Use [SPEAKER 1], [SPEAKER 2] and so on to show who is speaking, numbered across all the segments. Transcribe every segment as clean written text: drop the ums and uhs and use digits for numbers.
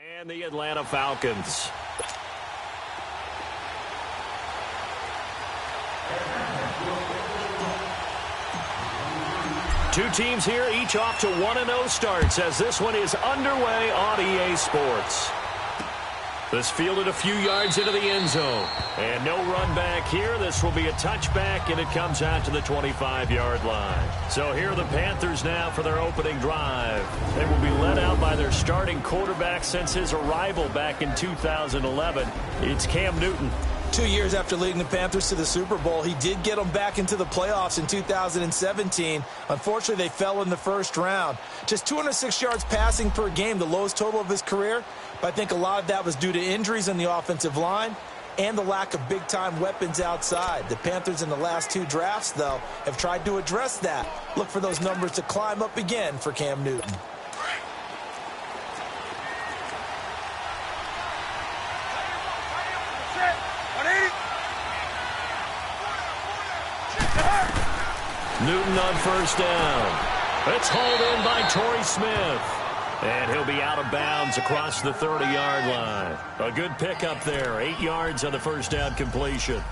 [SPEAKER 1] And the Atlanta Falcons. Two teams here, each off to 1-0 starts as this one is underway on EA Sports. This fielded a few yards into the end zone. And no run back here. This will be a touchback, and it comes out to the 25-yard line. So here are the Panthers now for their opening drive. They will be led out by their starting quarterback since his arrival back in 2011. It's Cam Newton.
[SPEAKER 2] 2 years after leading the Panthers to the Super Bowl, he did get them back into the playoffs in 2017. Unfortunately, they fell in the first round. Just 206 yards passing per game, the lowest total of his career. But I think a lot of that was due to injuries in the offensive line and the lack of big-time weapons outside. The Panthers in the last two drafts, though, have tried to address that. Look for those numbers to climb up again for Cam Newton.
[SPEAKER 1] Newton on first down. It's hauled in by Torrey Smith. And he'll be out of bounds across the 30-yard line. A good pickup there. 8 yards on the first down completion.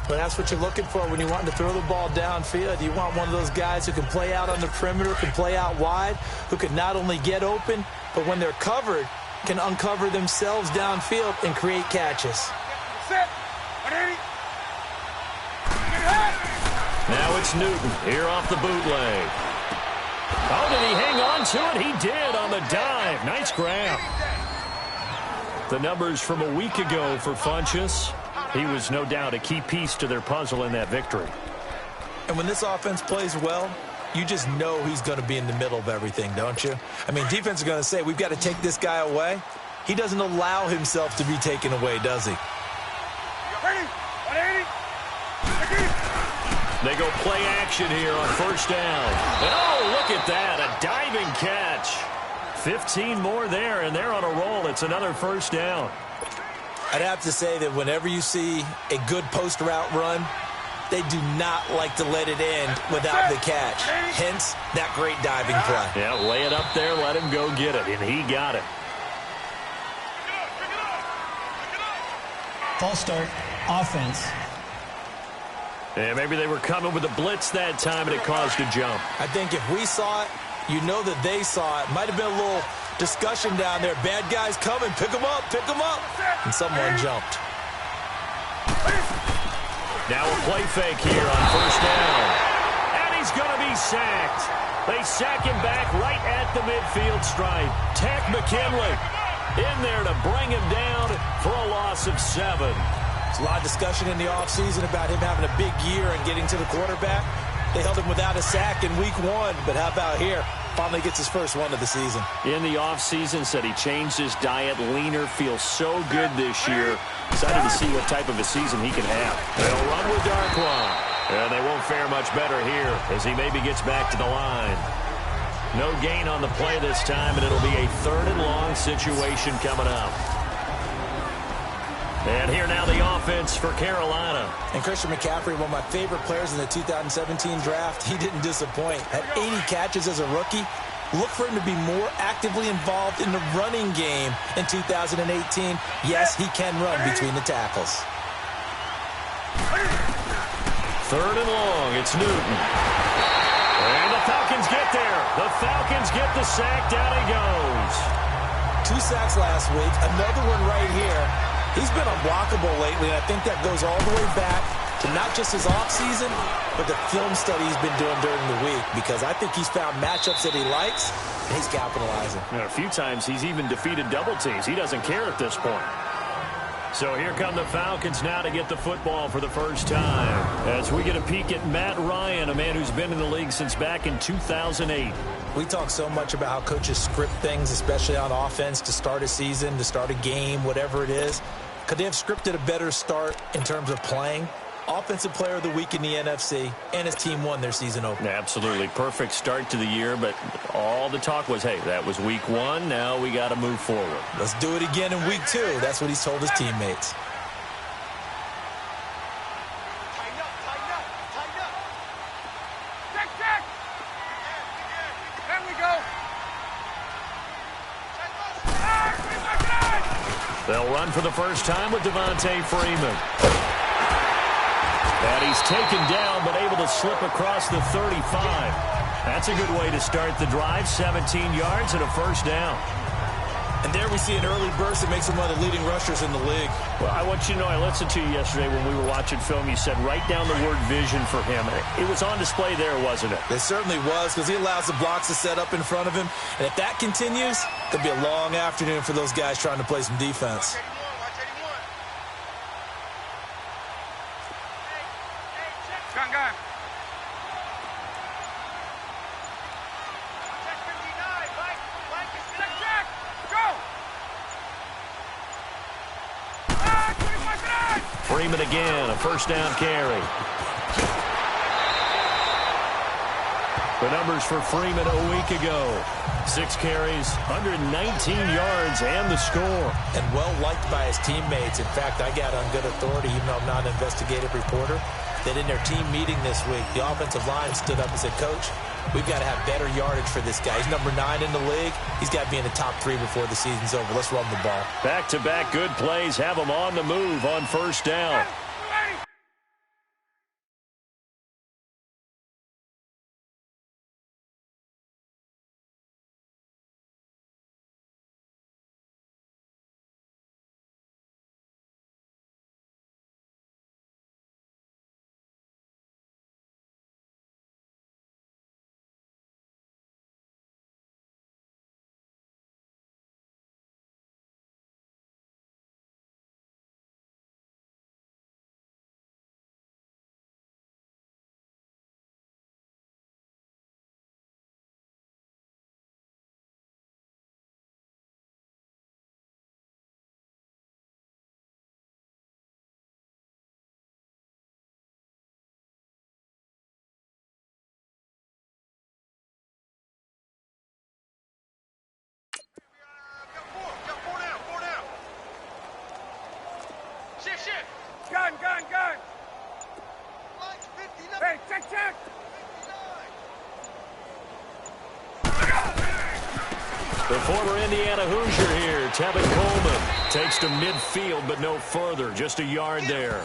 [SPEAKER 2] But that's what you're looking for when you want to throw the ball downfield. You want one of those guys who can play out on the perimeter, can play out wide, who can not only get open, but when they're covered, can uncover themselves downfield and create catches.
[SPEAKER 1] Now it's Newton here off the bootleg. Oh, did he hang on to it? He did on the dive. Nice grab. The numbers from a week ago for Funchess. He was no doubt a key piece to their puzzle in that victory.
[SPEAKER 2] And when this offense plays well, you just know he's going to be in the middle of everything, don't you? I mean, defense is going to say, we've got to take this guy away. He doesn't allow himself to be taken away, does he?
[SPEAKER 1] They go play action here on first down. And oh, look at that, a diving catch. 15 more there, and they're on a roll. It's another first down.
[SPEAKER 2] I'd have to say that whenever you see a good post route run, they do not like to let it end without the catch. Hence, that great diving play.
[SPEAKER 1] Yeah, lay it up there, let him go get it, and he got it.
[SPEAKER 3] False start, offense.
[SPEAKER 1] Yeah, maybe they were coming with a blitz that time, and it caused a jump.
[SPEAKER 2] I think if we saw it, you know that they saw it. Might have been a little discussion down there. Bad guys coming. Pick them up. Pick them up. And someone jumped.
[SPEAKER 1] Now a play fake here on first down. And he's going to be sacked. They sack him back right at the midfield stripe. Tech McKinley in there to bring him down for a loss of 7.
[SPEAKER 2] There's a lot of discussion in the offseason about him having a big year and getting to the quarterback. They held him without a sack in week 1, but how about here? Finally gets his first one of the season.
[SPEAKER 1] In the offseason, said he changed his diet, leaner, feels so good this year. Excited to see what type of a season he can have. They'll run with Darkwa. And they won't fare much better here as he maybe gets back to the line. No gain on the play this time, and it'll be a 3rd and long situation coming up. And here now the offense for Carolina.
[SPEAKER 2] And Christian McCaffrey, one of my favorite players in the 2017 draft, he didn't disappoint. Had 80 catches as a rookie. Look for him to be more actively involved in the running game in 2018. Yes, he can run between the tackles.
[SPEAKER 1] 3rd and long, it's Newton. And the Falcons get there. The Falcons get the sack, down he goes.
[SPEAKER 2] 2 sacks last week, another one right here. He's been unblockable lately, and I think that goes all the way back to not just his offseason, but the film study he's been doing during the week, because I think he's found matchups that he likes, and he's capitalizing.
[SPEAKER 1] A few times he's even defeated double teams. He doesn't care at this point. So here come the Falcons now to get the football for the first time. As we get a peek at Matt Ryan, a man who's been in the league since back in 2008.
[SPEAKER 2] We talk so much about how coaches script things, especially on offense, to start a season, to start a game, whatever it is. Could they have scripted a better start in terms of playing? Offensive Player of the Week in the NFC, and his team won their season opener.
[SPEAKER 1] Absolutely. Perfect start to the year, but all the talk was, hey, that was week 1. Now we got to move forward.
[SPEAKER 2] Let's do it again in week 2. That's what he's told his teammates.
[SPEAKER 1] They'll run for the first time with Devontae Freeman. And he's taken down, but able to slip across the 35. That's a good way to start the drive. 17 yards and a first down.
[SPEAKER 2] And there we see an early burst that makes him one of the leading rushers in the league.
[SPEAKER 3] Well, I want you to know, I listened to you yesterday when we were watching film. You said write down the word vision for him. It was on display there, wasn't it?
[SPEAKER 2] It certainly was, because he allows the blocks to set up in front of him. And if that continues, it could be a long afternoon for those guys trying to play some defense.
[SPEAKER 1] Freeman again, a first down carry. The numbers for Freeman a week ago. 6 carries, 119 yards, and the score.
[SPEAKER 2] And well-liked by his teammates. In fact, I got on good authority, even though I'm not an investigative reporter, that in their team meeting this week, the offensive line stood up and said, Coach, we've got to have better yardage for this guy. He's number 9 in the league. He's got to be in the top 3 before the season's over. Let's run the ball.
[SPEAKER 1] Back-to-back good plays have him on the move on first down.
[SPEAKER 4] Gun. Hey, check.
[SPEAKER 1] The former Indiana Hoosier here, Tevin Coleman, takes to midfield, but no further, just a yard there.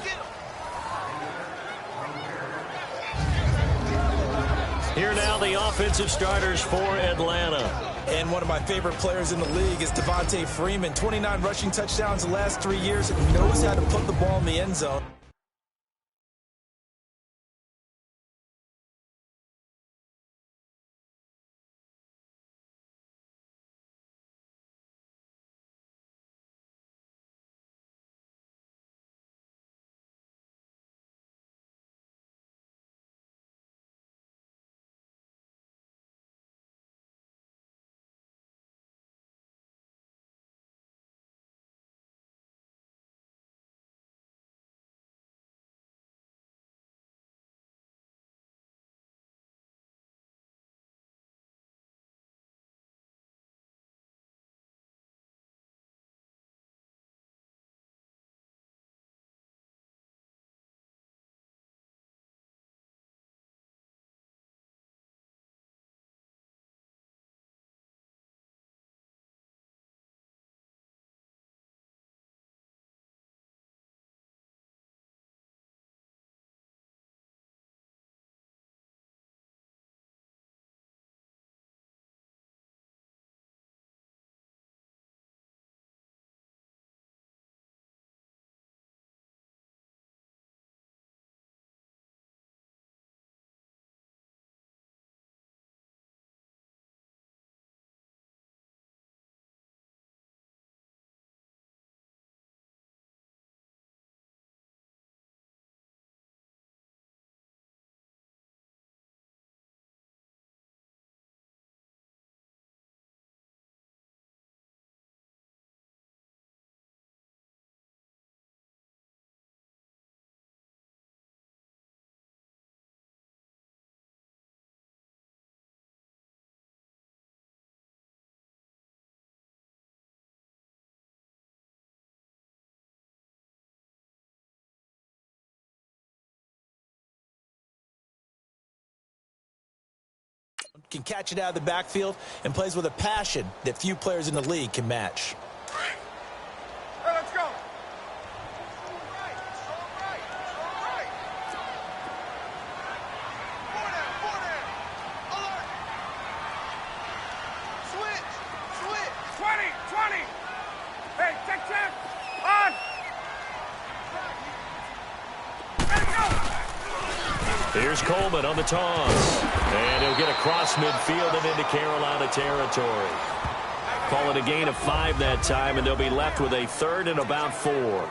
[SPEAKER 1] Here now the offensive starters for Atlanta.
[SPEAKER 2] And one of my favorite players in the league is Devontae Freeman. 29 rushing touchdowns the last 3 years, and knows how to put the ball in the end zone. Can catch it out of the backfield and plays with a passion that few players in the league can match.
[SPEAKER 1] Here's Coleman on the toss. And he'll get across midfield and into Carolina territory. Call it a gain of 5 that time, and they'll be left with a 3rd and about 4.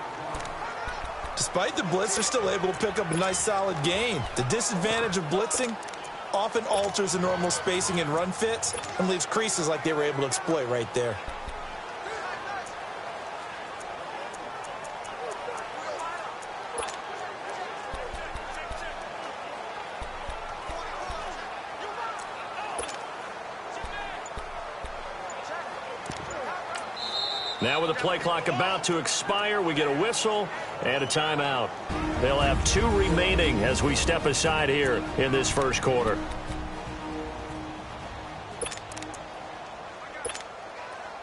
[SPEAKER 2] Despite the blitz, they're still able to pick up a nice solid gain. The disadvantage of blitzing often alters the normal spacing and run fits and leaves creases like they were able to exploit right there.
[SPEAKER 1] Now with the play clock about to expire, we get a whistle and a timeout. They'll have 2 remaining as we step aside here in this first quarter.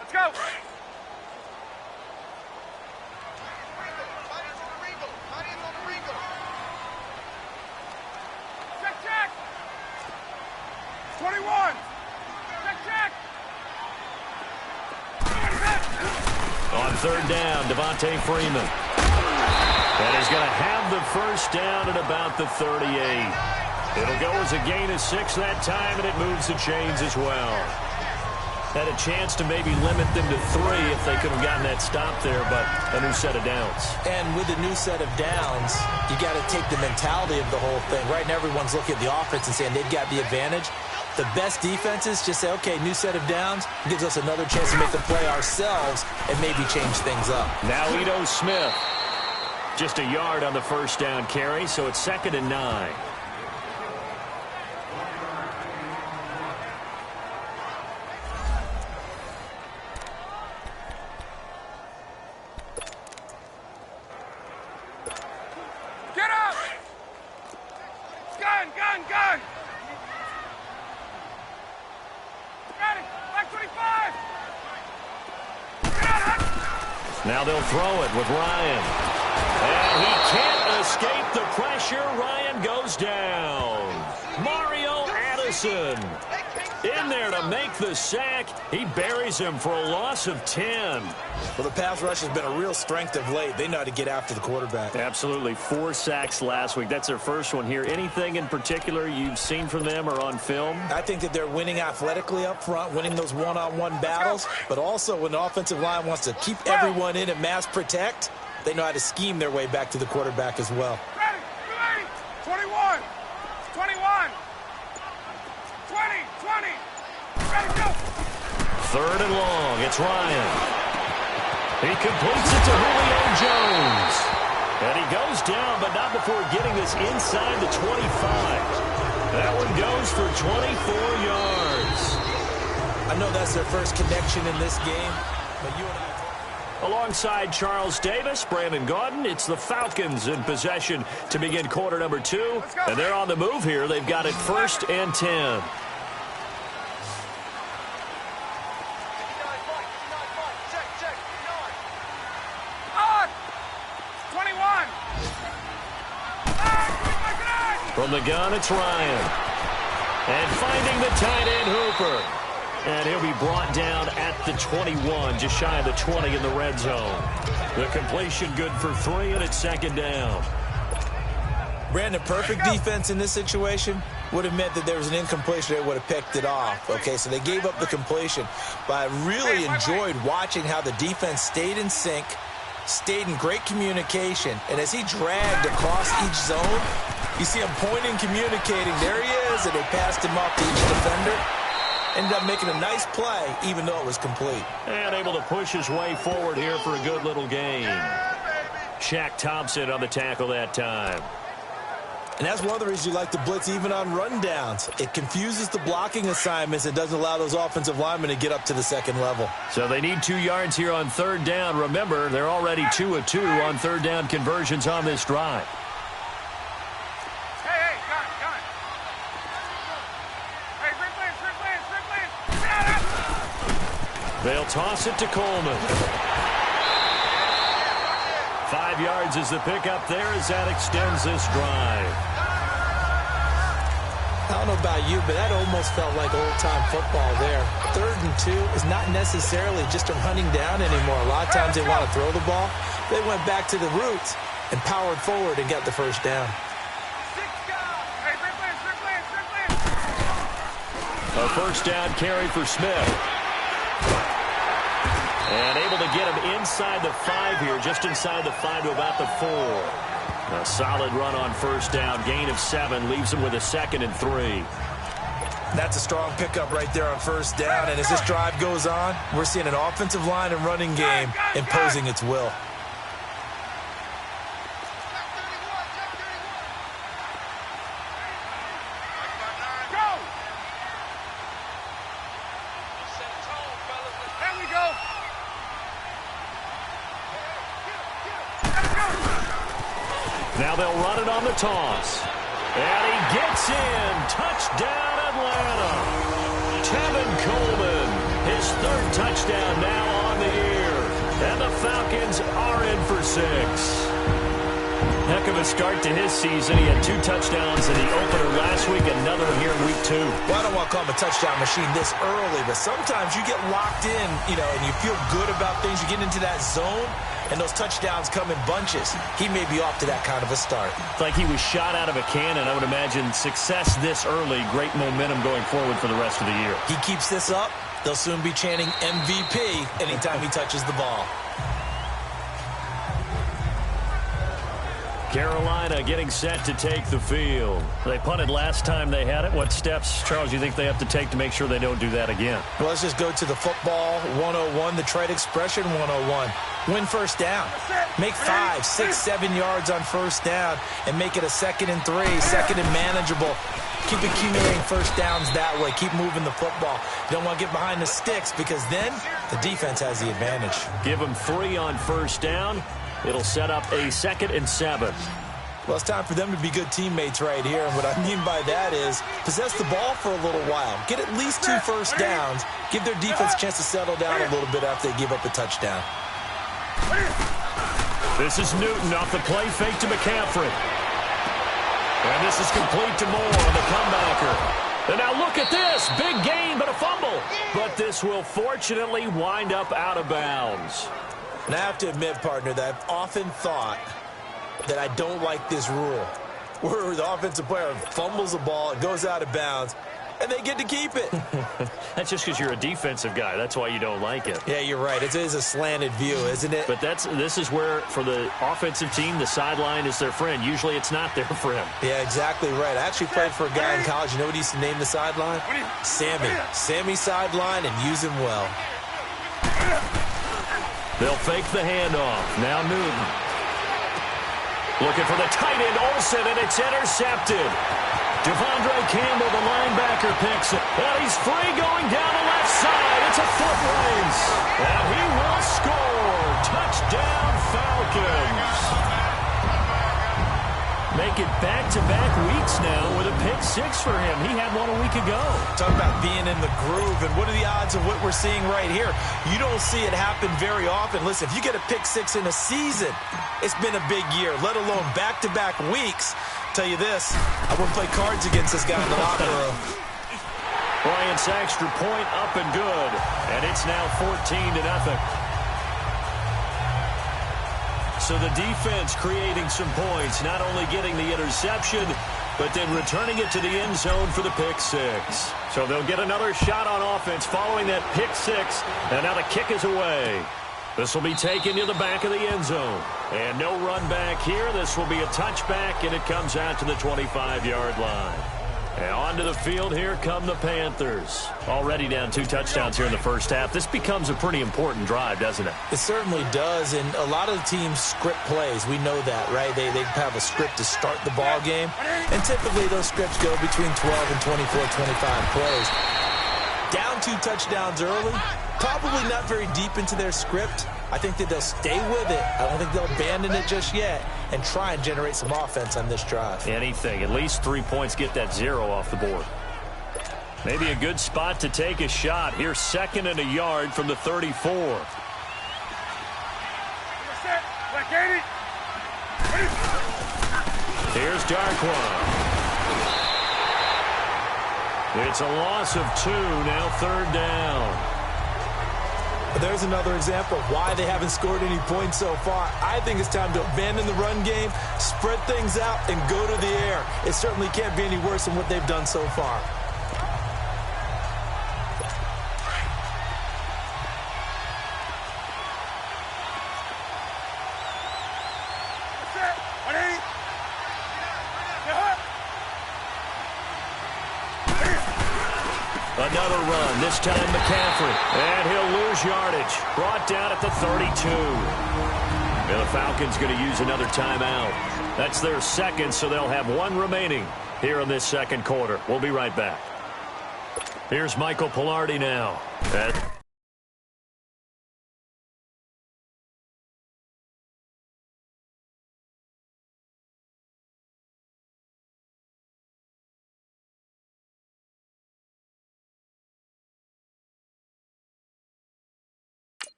[SPEAKER 4] Let's go. Check, check. 21. Check, check.
[SPEAKER 1] On 3rd down, Devontae Freeman. And he's going to have the first down at about the 38. It'll go as a gain of 6 that time, and it moves the chains as well. Had a chance to maybe limit them to 3 if they could have gotten that stop there, but a new set of downs.
[SPEAKER 2] And with a new set of downs, you got to take the mentality of the whole thing. Right now, everyone's looking at the offense and saying they've got the advantage. The best defenses just say, okay, new set of downs, gives us another chance to make the play ourselves and maybe change things up.
[SPEAKER 1] Now Ito Smith. Just a yard on the first down carry, so it's 2nd and 9.
[SPEAKER 4] Get up! Gun, gun, gun! Got it! Black 25!
[SPEAKER 1] Now they'll throw it with Ryan. And he can't escape the pressure. Ryan goes down. Mario Addison in there to make the sack. He buries him for a loss of 10.
[SPEAKER 2] Well, the pass rush has been a real strength of late. They know how to get after the quarterback.
[SPEAKER 3] Absolutely. 4 sacks last week. That's their first one here. Anything in particular you've seen from them or on film?
[SPEAKER 2] I think that they're winning athletically up front, winning those one-on-one battles, but also when the offensive line wants to keep everyone in and mass protect, they know how to scheme their way back to the quarterback as well.
[SPEAKER 4] Ready! 21! 21! 20! 20! Ready, go!
[SPEAKER 1] 3rd and long. It's Ryan. He completes it to Julio Jones. And he goes down, but not before getting this inside the 25. That one goes for 24 yards.
[SPEAKER 2] I know that's their first connection in this game, but you and I...
[SPEAKER 1] Alongside Charles Davis, Brandon Gaudin, it's the Falcons in possession to begin quarter number 2. And they're on the move here. They've got it 1st and 10. From the gun, it's Ryan. And finding the tight end, Hooper. And he'll be brought down at the 21, just shy of the 20 in the red zone. The completion good for 3, and it's 2nd down.
[SPEAKER 2] Brandon, perfect defense in this situation would have meant that there was an incompletion. They would have picked it off. Okay, so they gave up the completion. But I really enjoyed watching how the defense stayed in sync, stayed in great communication. And as he dragged across each zone, you see him pointing, communicating. There he is, and they passed him off to each defender. Ended up making a nice play, even though it was complete.
[SPEAKER 1] And able to push his way forward here for a good little gain. Shaq Thompson on the tackle that time.
[SPEAKER 2] And that's one of the reasons you like to blitz even on rundowns. It confuses the blocking assignments and doesn't allow those offensive linemen to get up to the 2nd level.
[SPEAKER 1] So they need 2 yards here on 3rd down. Remember, they're already 2 of 2 on 3rd down conversions on this drive.
[SPEAKER 4] Hey, got it. Hey, Rick Lance.
[SPEAKER 1] They'll toss it to Coleman. 5 yards is the pickup there as that extends this drive.
[SPEAKER 2] I don't know about you, but that almost felt like old-time football there. 3rd and 2 is not necessarily just a running down anymore. A lot of times they want to throw the ball. They went back to the roots and powered forward and got the first down.
[SPEAKER 4] 6 guys. Hey, Rick
[SPEAKER 1] A first down carry for Smith. And able to get him inside the 5 here, just inside the 5 to about the 4. A solid run on first down, gain of 7, leaves him with a 2nd and 3.
[SPEAKER 2] That's a strong pickup right there on first down. And as this drive goes on, we're seeing an offensive line and running game imposing its will.
[SPEAKER 1] Now they'll run it on the toss. And he gets in. Touchdown, Atlanta. Tevin Coleman, his 3rd touchdown now on the year. And the Falcons are in for 6.
[SPEAKER 3] Heck of a start to his season. He had 2 touchdowns in the opener last week, another one here in week 2.
[SPEAKER 2] Well, I don't want to call him a touchdown machine this early, but sometimes you get locked in, and you feel good about things. You get into that zone, and those touchdowns come in bunches. He may be off to that kind of a start.
[SPEAKER 3] It's like he was shot out of a cannon. I would imagine success this early, great momentum going forward for the rest of the year.
[SPEAKER 2] He keeps this up, they'll soon be chanting MVP anytime he touches the ball.
[SPEAKER 1] Carolina getting set to take the field.
[SPEAKER 3] They punted last time they had it. What steps, Charles, you think they have to take to make sure they don't do that again?
[SPEAKER 2] Well, let's just go to the football 101, the trade expression 101. Win first down. Make 5, 6, 7 yards on first down and make it a 2nd and 3, 2nd and manageable. Keep accumulating first downs that way. Keep moving the football. You don't want to get behind the sticks because then the defense has the advantage.
[SPEAKER 1] Give them 3 on first down. It'll set up a 2nd and 7.
[SPEAKER 2] Well, it's time for them to be good teammates right here. And what I mean by that is possess the ball for a little while. Get at least 2 first downs. Give their defense a chance to settle down a little bit after they give up a touchdown.
[SPEAKER 1] This is Newton off the play fake to McCaffrey. And this is complete to Moore on the comebacker. And now look at this. Big gain, but a fumble. But this will fortunately wind up out of bounds.
[SPEAKER 2] And I have to admit, partner, that I've often thought that I don't like this rule, where the offensive player fumbles the ball, it goes out of bounds, and they get to keep it.
[SPEAKER 3] That's just because you're a defensive guy. That's why you don't like it.
[SPEAKER 2] Yeah, you're right. It is a slanted view, isn't it?
[SPEAKER 3] But this is where, for the offensive team, the sideline is their friend. Usually it's not their friend.
[SPEAKER 2] Yeah, exactly right. I actually played for a guy in college. You know what he used to name the sideline? Sammy. Sammy sideline, and use him well.
[SPEAKER 1] They'll fake the handoff. Now Newton. Looking for the tight end, Olsen, and it's intercepted. Devondre Campbell, the linebacker, picks it. And he's free going down the left side. It's a foot race. And he will score. Touchdown, Falcons. Make it back-to-back weeks now with a pick 6 for him. He had one a week ago.
[SPEAKER 2] Talk about being in the groove, and what are the odds of what we're seeing right here? You don't see it happen very often. Listen, if you get a pick 6 in a season, it's been a big year, let alone back-to-back weeks. Tell you this, I wouldn't play cards against this guy in the locker room.
[SPEAKER 1] Bryant's extra point up and good, and it's now 14-0. So the defense creating some points, not only getting the interception, but then returning it to the end zone for the pick 6. So they'll get another shot on offense following that pick 6, and now the kick is away. This will be taken to the back of the end zone. And no run back here. This will be a touchback, and it comes out to the 25-yard line. And onto the field, here come the Panthers.
[SPEAKER 3] Already down 2 touchdowns here in the first half. This becomes a pretty important drive, doesn't it?
[SPEAKER 2] It certainly does, and a lot of the teams script plays. We know that, right? They have a script to start the ball game, and typically those scripts go between 12 and 24, 25 plays. Down 2 touchdowns early, probably not very deep into their script. I think that they'll stay with it. I don't think they'll abandon it just yet and try and generate some offense on this drive.
[SPEAKER 3] Anything. At least 3 points, get that 0 off the board.
[SPEAKER 1] Maybe a good spot to take a shot. Here's 2nd and a yard from the 34. Here's Darkwan. It's a loss of 2, now 3rd down.
[SPEAKER 2] There's another example of why they haven't scored any points so far. I think it's time to abandon the run game, spread things out, and go to the air. It certainly can't be any worse than what they've done so far.
[SPEAKER 1] Another run, this time McCaffrey. And he'll lose yardage. Brought down at the 32. And the Falcons going to use another timeout. That's their second, so they'll have one remaining here in this second quarter. We'll be right back. Here's Michael Pilardi now.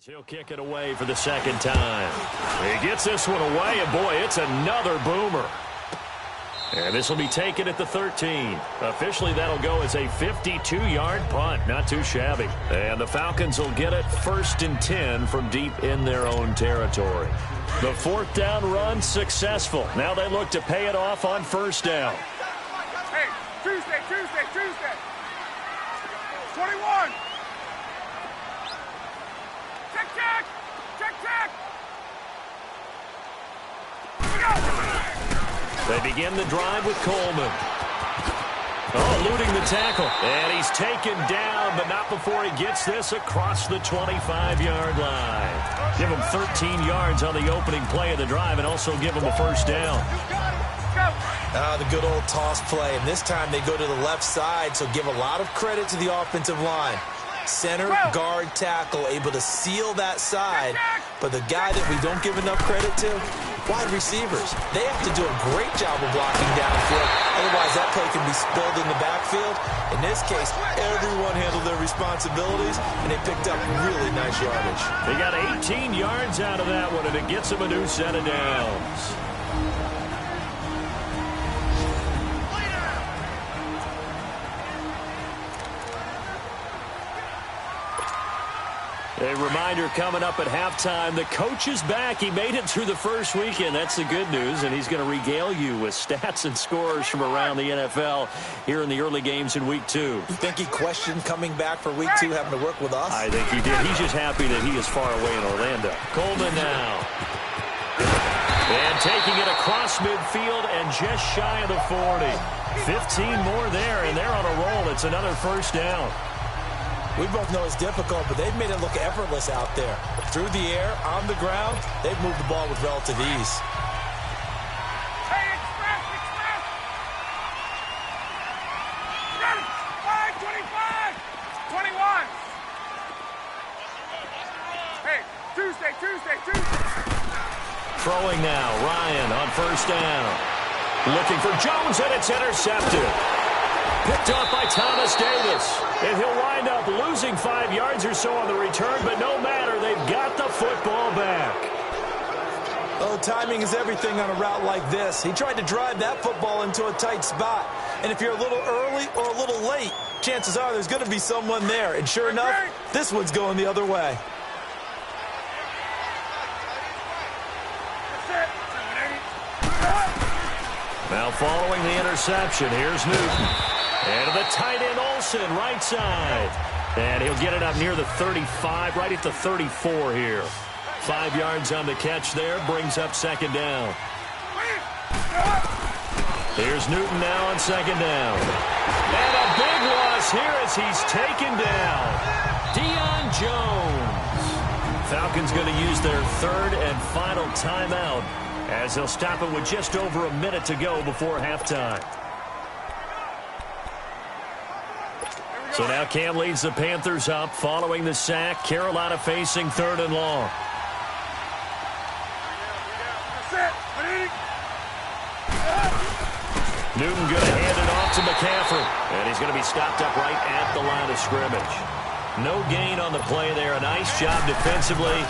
[SPEAKER 1] He'll kick it away for the second time. He gets this one away, and boy, it's another boomer. And this will be taken at the 13. Officially, that'll go as a 52-yard punt. Not too shabby. And the Falcons will get it 1st and 10 from deep in their own territory. The 4th down run successful. Now they look to pay it off on 1st down.
[SPEAKER 4] Hey, Tuesday. 21. Check.
[SPEAKER 1] They begin the drive with Coleman. Oh, eluding the tackle. And he's taken down, but not before he gets this across the 25-yard line. Give him 13 yards on the opening play of the drive and also give him a 1st down.
[SPEAKER 2] The good old toss play. And this time they go to the left side, so give a lot of credit to the offensive line. Center, guard, tackle, able to seal that side. But the guy that we don't give enough credit to, wide receivers. They have to do a great job of blocking downfield. Otherwise, that play can be spilled in the backfield. In this case, everyone handled their responsibilities, and they picked up really nice yardage.
[SPEAKER 1] They got 18 yards out of that one, and it gets them a new set of downs. A reminder coming up at halftime, the coach is back. He made it through the first weekend. That's the good news, and he's going to regale you with stats and scores from around the NFL here in the early games in Week 2.
[SPEAKER 2] You think he questioned coming back for Week 2, having to work with us?
[SPEAKER 1] I think he did. He's just happy that he is far away in Orlando. Coleman now. And taking it across midfield and just shy of the 40. 15 more there, and they're on a roll. It's another 1st down.
[SPEAKER 2] We both know it's difficult, but they've made it look effortless out there. Through the air, on the ground, they've moved the ball with relative ease.
[SPEAKER 4] Hey, express! Ready! 5:25! 21! Hey, Tuesday!
[SPEAKER 1] Throwing now, Ryan on 1st down. Looking for Jones, and it's intercepted. Picked off by Thomas Davis. And he'll wind up losing 5 yards or so on the return, but no matter, they've got the football back.
[SPEAKER 2] Oh, timing is everything on a route like this. He tried to drive that football into a tight spot. And if you're a little early or a little late, chances are there's going to be someone there. And sure enough, this one's going the other way.
[SPEAKER 1] Now following the interception, here's Newton. And the tight end Olsen, right side. And he'll get it up near the 35, right at the 34 here. 5 yards on the catch there, brings up 2nd down. Here's Newton now on 2nd down. And a big loss here as he's taken down. Deion Jones. Falcons going to use their 3rd and final timeout as they'll stop it with just over a minute to go before halftime. So now Cam leads the Panthers up following the sack. Carolina facing 3rd and long. Newton going to hand it off to McCaffrey. And he's going to be stopped up right at the line of scrimmage. No gain on the play there. A nice job defensively.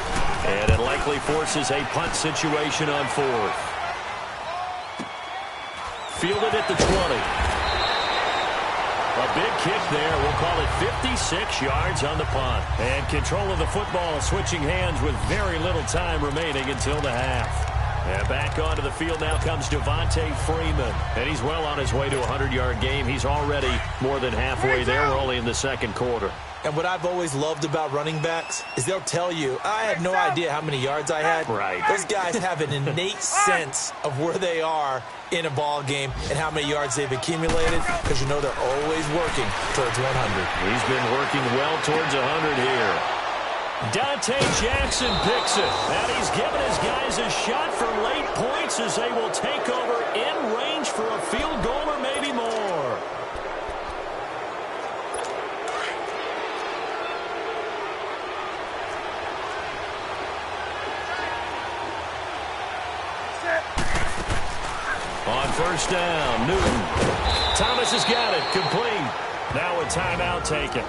[SPEAKER 1] And it likely forces a punt situation on 4th. Fielded at the 20. A big kick there. We'll call it 56 yards on the punt. And control of the football switching hands with very little time remaining until the half. And back onto the field now comes Devontae Freeman. And he's well on his way to a 100-yard game. He's already more than halfway there. We're only in the second quarter.
[SPEAKER 2] And what I've always loved about running backs is they'll tell you, I had no idea how many yards I had.
[SPEAKER 1] Right.
[SPEAKER 2] Those guys have an innate sense of where they are in a ball game and how many yards they've accumulated, because you know they're always working towards 100.
[SPEAKER 1] He's been working well towards 100 here. Dante Jackson picks it. And he's given his guys a shot for late points as they will take over in range for a field goal or maybe more. On first down, Newton. Thomas has got it, complete. Now a timeout taken.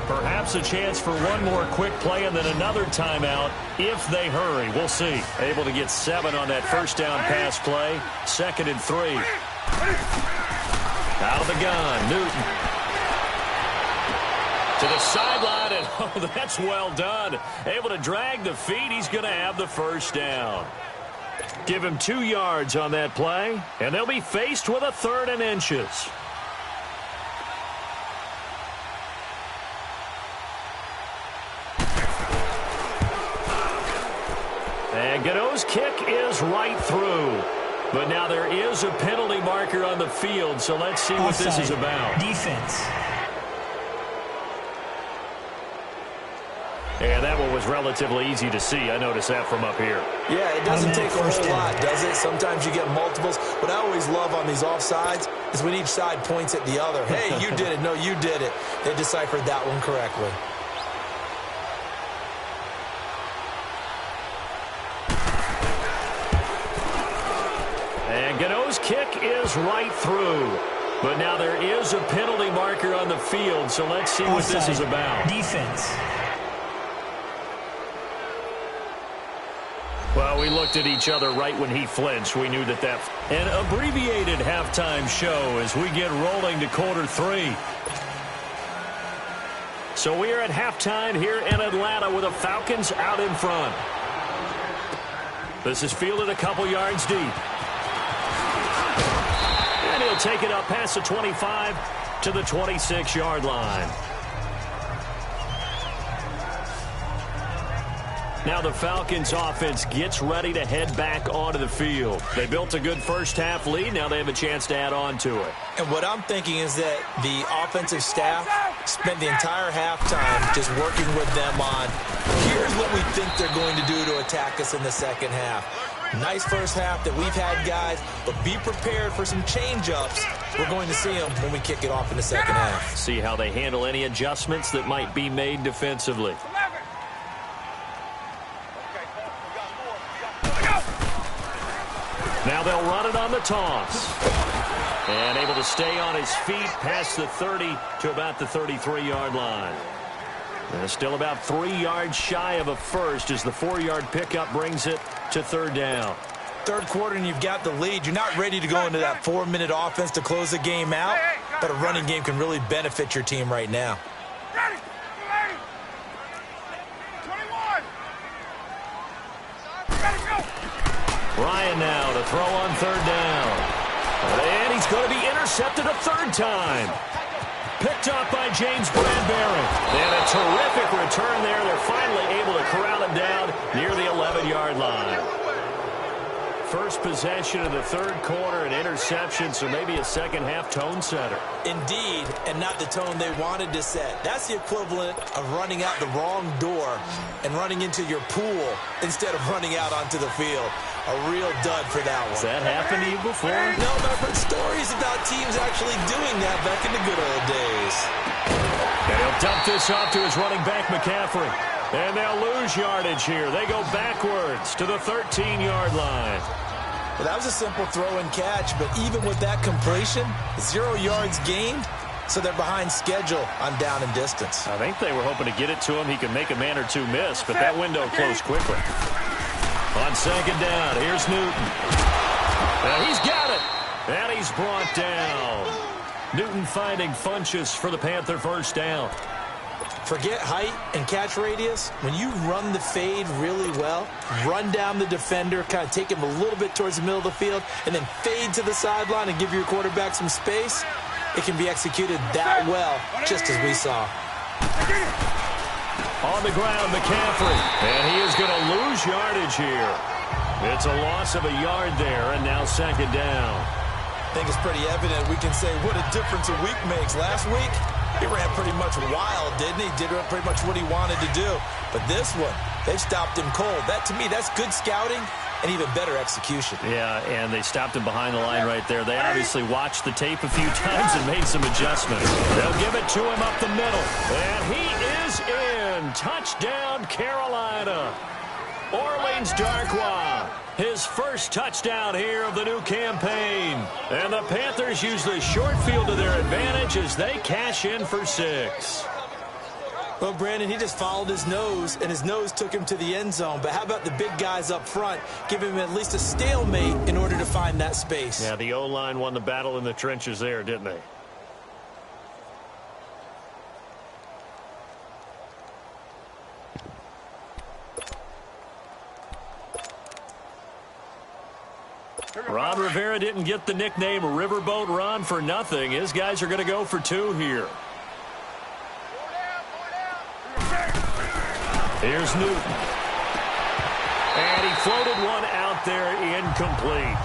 [SPEAKER 1] Perhaps a chance for one more quick play and then another timeout if they hurry. We'll see. Able to get 7 on that first down pass play. 2nd and 3. Out of the gun, Newton. To the sideline, and oh, that's well done. Able to drag the feet. He's going to have the first down. Give him 2 yards on that play, and they'll be faced with a 3rd and inches. And Gano's kick is right through. But now there is a penalty marker on the field, so let's see what this is about.
[SPEAKER 5] Defense.
[SPEAKER 1] And that one was relatively easy to see. I noticed that from up here.
[SPEAKER 2] Yeah, it doesn't take a whole lot, does it? Sometimes you get multiples. What I always love on these offsides is when each side points at the other. Hey, you did it. No, you did it. They deciphered that one correctly.
[SPEAKER 1] And Gano's kick is right through. But now there is a penalty marker on the field, so let's see what this is about.
[SPEAKER 5] Defense.
[SPEAKER 1] Well, we looked at each other right when he flinched. We knew that an abbreviated halftime show as we get rolling to quarter 3. So we are at halftime here in Atlanta with the Falcons out in front. This is fielded a couple yards deep. And he'll take it up past the 25 to the 26-yard line. Now the Falcons offense gets ready to head back onto the field. They built a good first-half lead. Now they have a chance to add on to it.
[SPEAKER 2] And what I'm thinking is that the offensive staff spent the entire halftime just working with them on, here's what we think they're going to do to attack us in the second half. Nice first half that we've had, guys, but be prepared for some change-ups. We're going to see them when we kick it off in the second half.
[SPEAKER 1] See how they handle any adjustments that might be made defensively. Now they'll run it on the toss. And able to stay on his feet past the 30 to about the 33-yard line. And still about 3 yards shy of a first as the 4-yard pickup brings it to 3rd down.
[SPEAKER 2] Third quarter and you've got the lead. You're not ready to go into that 4-minute offense to close the game out, but a running game can really benefit your team right now.
[SPEAKER 4] Ready. 21. Ready, go.
[SPEAKER 1] Ryan now to throw on 3rd down. And he's going to be intercepted a 3rd time. Picked up by James Bradbury. And a terrific return there. They're finally able to corral him down near the 11-yard line. First possession of the 3rd quarter, an interception, so maybe a second-half tone setter.
[SPEAKER 2] Indeed, and not the tone they wanted to set. That's the equivalent of running out the wrong door and running into your pool instead of running out onto the field. A real dud for that one.
[SPEAKER 1] Has that happened to you before?
[SPEAKER 2] No, but I've heard stories about teams actually doing that back in the good old days.
[SPEAKER 1] And he'll dump this off to his running back, McCaffrey. And they'll lose yardage here. They go backwards to the 13-yard line.
[SPEAKER 2] Well, that was a simple throw and catch, but even with that completion, 0 yards gained, so they're behind schedule on down and distance.
[SPEAKER 1] I think they were hoping to get it to him. He could make a man or two miss, but that window closed quickly. On 2nd down, here's Newton. And he's got it. And he's brought down. Newton finding Funchess for the Panther first down.
[SPEAKER 2] Forget height and catch radius. When you run the fade really well, run down the defender, kind of take him a little bit towards the middle of the field, and then fade to the sideline and give your quarterback some space, it can be executed that well, just as we saw.
[SPEAKER 1] On the ground, McCaffrey. And he is going to lose yardage here. It's a loss of a yard there, and now second down.
[SPEAKER 2] I think it's pretty evident. We can say what a difference a week makes. Last week, he ran pretty much wild, didn't he? Did pretty much what he wanted to do. But this one, they've stopped him cold. That, to me, that's good scouting and even better execution.
[SPEAKER 3] Yeah, and they stopped him behind the line right there. They obviously watched the tape a few times and made some adjustments.
[SPEAKER 1] They'll give it to him up the middle. And he is in. Touchdown, Carolina. Orleans Darkwa, his first touchdown here of the new campaign. And the Panthers use the short field to their advantage as they cash in for 6.
[SPEAKER 2] Well, Brandon, he just followed his nose, and his nose took him to the end zone. But how about the big guys up front? Give him at least a stalemate in order to find that space.
[SPEAKER 1] Yeah, the O-line won the battle in the trenches there, didn't they? Ron Rivera didn't get the nickname Riverboat Ron for nothing. His guys are going to go for 2 here. Here's Newton. And he floated one out there, incomplete.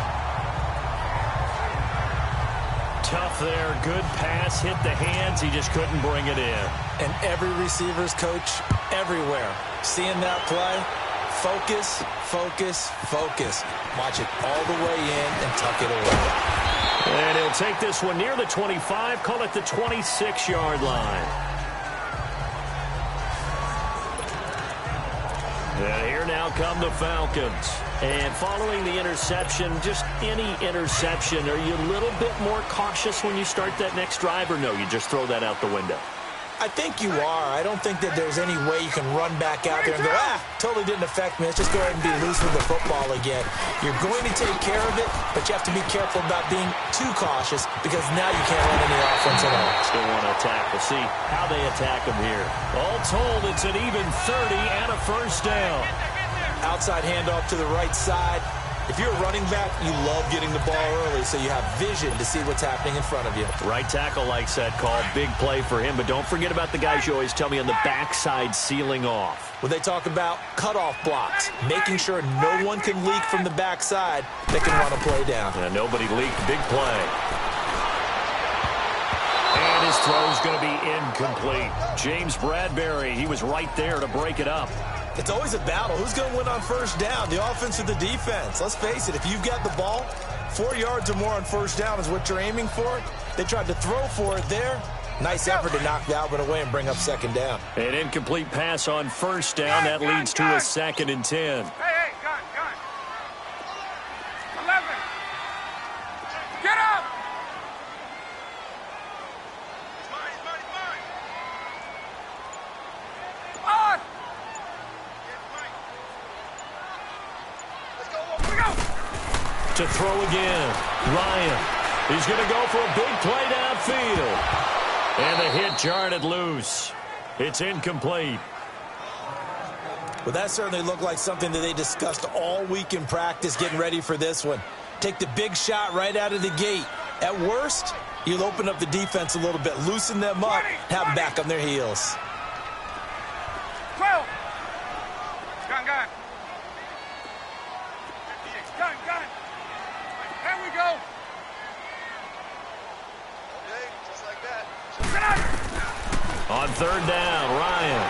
[SPEAKER 1] Tough there, good pass, hit the hands, he just couldn't bring it in.
[SPEAKER 2] And every receiver's coach everywhere, seeing that play, focus, focus, focus. Watch it all the way in and tuck it away.
[SPEAKER 1] And he'll take this one near the 25, call it the 26-yard line. And here now come the Falcons. And following the interception, just any interception, are you a little bit more cautious when you start that next drive, or no, you just throw that out the window?
[SPEAKER 2] I think you are. I don't think that there's any way you can run back out there and go, totally didn't affect me. Let's just go ahead and be loose with the football again. You're going to take care of it, but you have to be careful about being too cautious because now you can't run any offense at all.
[SPEAKER 1] Still want to attack. We'll see how they attack them here. All told, it's an even 30 and a first down.
[SPEAKER 2] Outside handoff to the right side. If you're a running back, you love getting the ball early so you have vision to see what's happening in front of you.
[SPEAKER 1] Right tackle likes that call. Big play for him. But don't forget about the guys you always tell me on the backside sealing off.
[SPEAKER 2] When they talk about cutoff blocks, making sure no one can leak from the backside, they can run a play down.
[SPEAKER 1] Yeah, nobody leaked. Big play. And his throw's going to be incomplete. James Bradbury, he was right there to break it up.
[SPEAKER 2] It's always a battle. Who's going to win on first down, the offense or the defense? Let's face it, if you've got the ball, 4 yards or more on first down is what you're aiming for. They tried to throw for it there. Nice effort to knock that one away and bring up second down.
[SPEAKER 1] An incomplete pass on first down. That leads to a 2nd and 10.
[SPEAKER 4] Hey, gun. 11. Get up! On!
[SPEAKER 1] To throw again. Ryan. He's going to go for a big play downfield. And the hit jarred it loose. It's incomplete.
[SPEAKER 2] Well, that certainly looked like something that they discussed all week in practice getting ready for this one. Take the big shot right out of the gate. At worst, you'll open up the defense a little bit, loosen them up, have them back on their heels.
[SPEAKER 4] 12. Gun. There we go. Okay, just like that.
[SPEAKER 1] On third down, Ryan.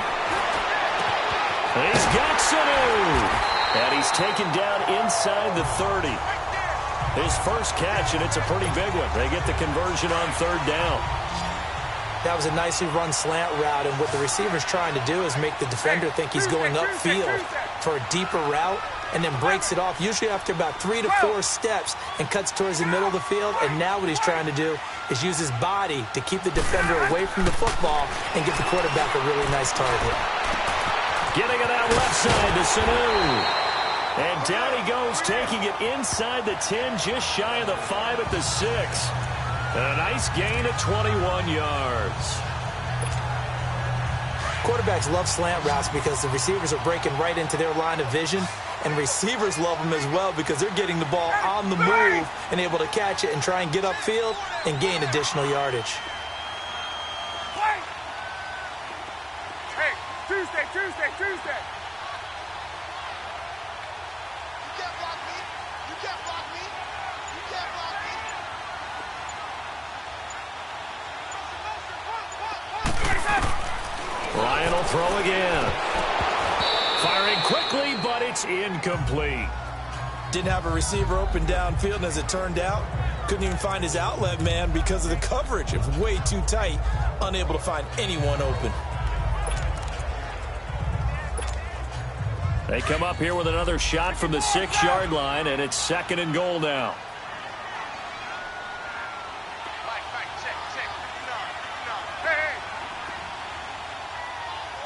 [SPEAKER 1] He's got Sanu. And he's taken down inside the 30. His first catch, and it's a pretty big one. They get the conversion on third down.
[SPEAKER 2] That was a nicely run slant route, and what the receiver's trying to do is make the defender think he's going upfield for a deeper route, and then breaks it off, usually after about 3 to 4 steps, and cuts towards the middle of the field. And now what he's trying to do is use his body to keep the defender away from the football and give the quarterback a really nice target.
[SPEAKER 1] Getting it out left side to Sanu. And down he goes, taking it inside the 10, just shy of the 5 at the 6. A nice gain of 21 yards.
[SPEAKER 2] Quarterbacks love slant routes because the receivers are breaking right into their line of vision, and receivers love them as well because they're getting the ball on the move and able to catch it and try and get upfield and gain additional yardage.
[SPEAKER 4] Hey, Tuesday. You can't block me. You can't block me. You can't block me.
[SPEAKER 1] Ryan will throw again. Firing quickly, but it's incomplete.
[SPEAKER 2] Didn't have a receiver open downfield, and as it turned out, couldn't even find his outlet man because of the coverage. It was way too tight, unable to find anyone open.
[SPEAKER 1] They come up here with another shot from the 6-yard line, and it's 2nd and goal now.
[SPEAKER 4] Check.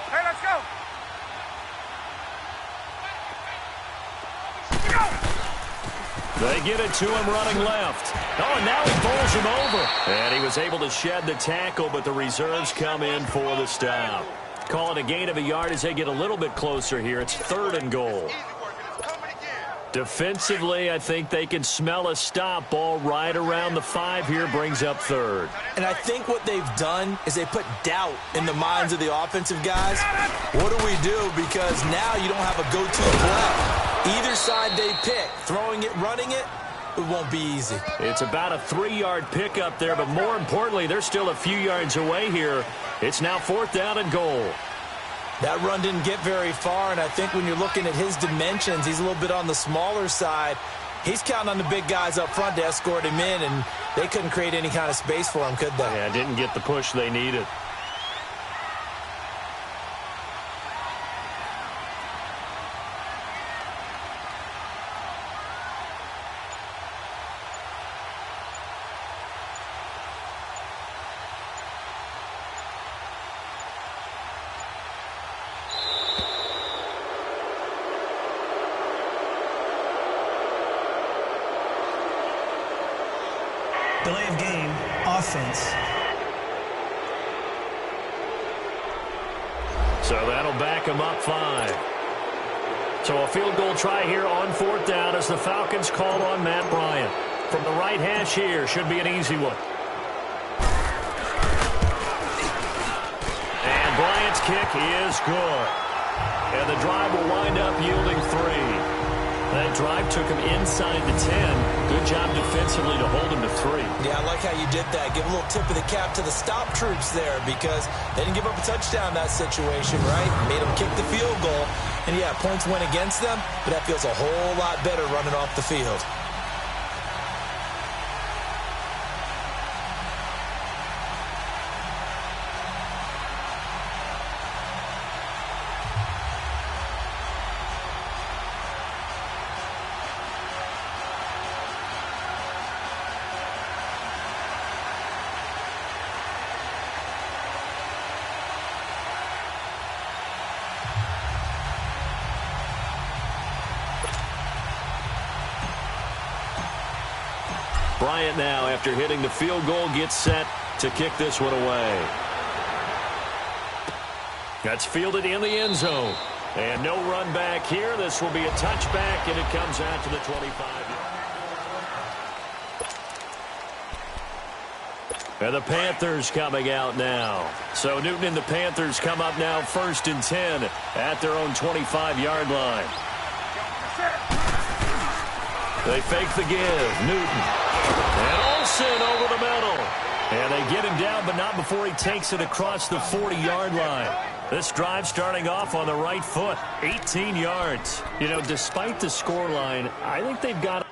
[SPEAKER 4] Hey, let's go.
[SPEAKER 1] They get it to him running left. Oh, and now he bowls him over. And he was able to shed the tackle, but the reserves come in for the stop. Call it a gain of a yard as they get a little bit closer here. It's 3rd and goal. Defensively, I think they can smell a stop. Ball right around the 5 here, brings up 3rd.
[SPEAKER 2] And I think what they've done is they put doubt in the minds of the offensive guys. What do we do? Because now you don't have a go-to play. Either side they pick, throwing it, running it, it won't be easy.
[SPEAKER 1] It's about a 3-yard pickup there, but more importantly, they're still a few yards away here. It's now 4th down and goal.
[SPEAKER 2] That run didn't get very far, and I think when you're looking at his dimensions, he's a little bit on the smaller side. He's counting on the big guys up front to escort him in, and they couldn't create any kind of space for him, could they?
[SPEAKER 1] Yeah, didn't get the push they needed.
[SPEAKER 5] Delay of game, offense.
[SPEAKER 1] So that'll back them up 5. So a field goal try here on 4th down as the Falcons call on Matt Bryant. From the right hash here, should be an easy one. And Bryant's kick is good. And the drive will wind up yielding 3. That drive took him inside the 10. Good job defensively to hold him to 3.
[SPEAKER 2] Yeah, I like how you did that. Give a little tip of the cap to the stop troops there because they didn't give up a touchdown in that situation, right? Made them kick the field goal. And, yeah, points went against them, but that feels a whole lot better running off the field.
[SPEAKER 1] Bryant now, after hitting the field goal, gets set to kick this one away. That's fielded in the end zone. And no run back here. This will be a touchback, and it comes out to the 25. And the Panthers coming out now. So Newton and the Panthers come up now 1st and 10 at their own 25-yard line. They fake the give. Newton. And Olsen over the middle. And they get him down, but not before he takes it across the 40-yard line. This drive starting off on the right foot. 18 yards. You know, despite the scoreline, I think they've got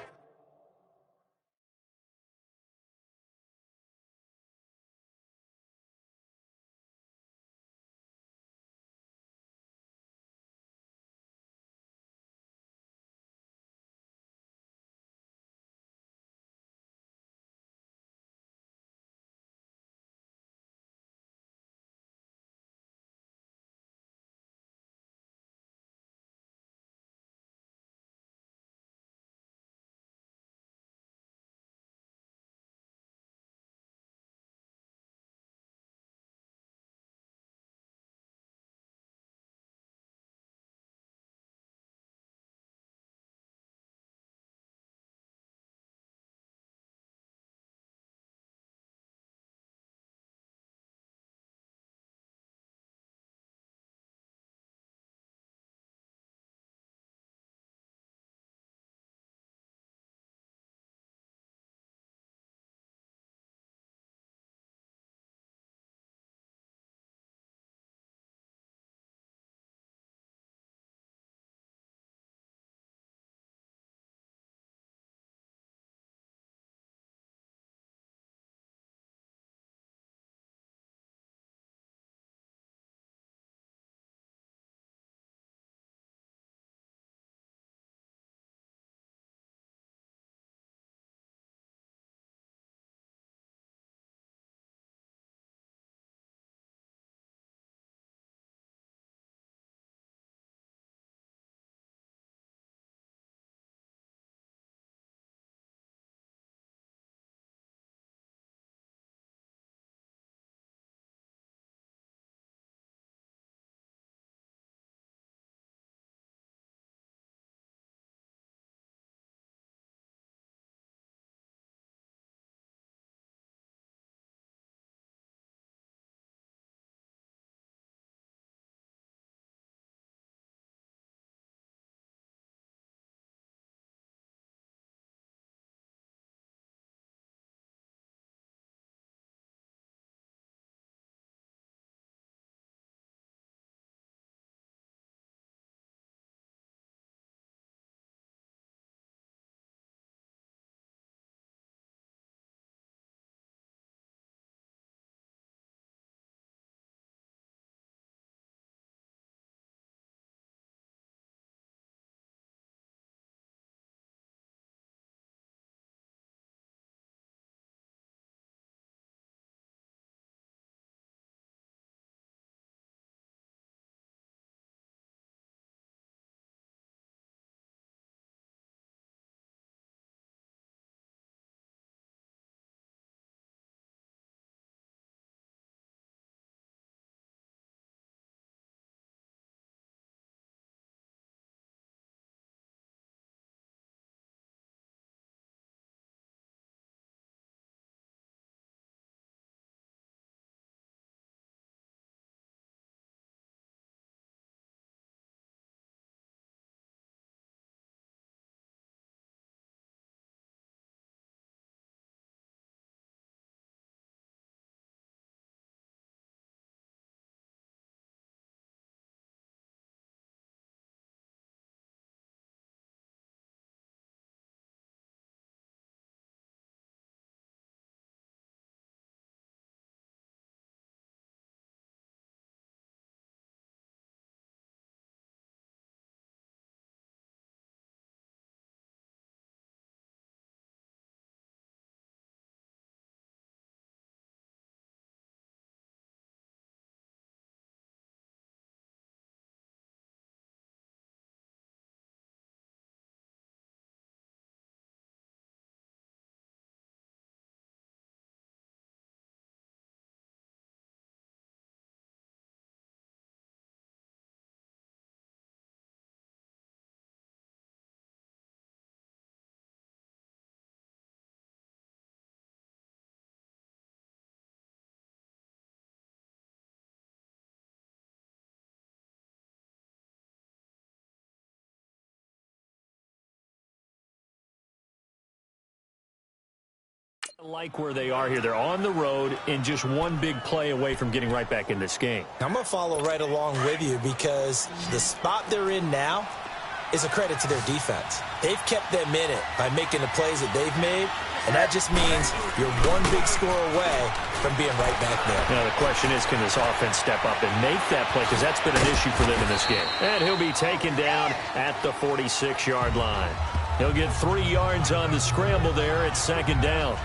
[SPEAKER 3] Like where they are here. They're on the road and just one big play away from getting right back in this game.
[SPEAKER 2] I'm going to follow right along with you because the spot they're in now is a credit to their defense. They've kept them in it by making the plays that they've made, and that just means you're one big score away from being right back there.
[SPEAKER 3] Now, the question is, can this offense step up and make that play? Because that's been an issue for them in this game. And he'll be taken down at the 46-yard line. He'll get 3 yards on the scramble there at second down.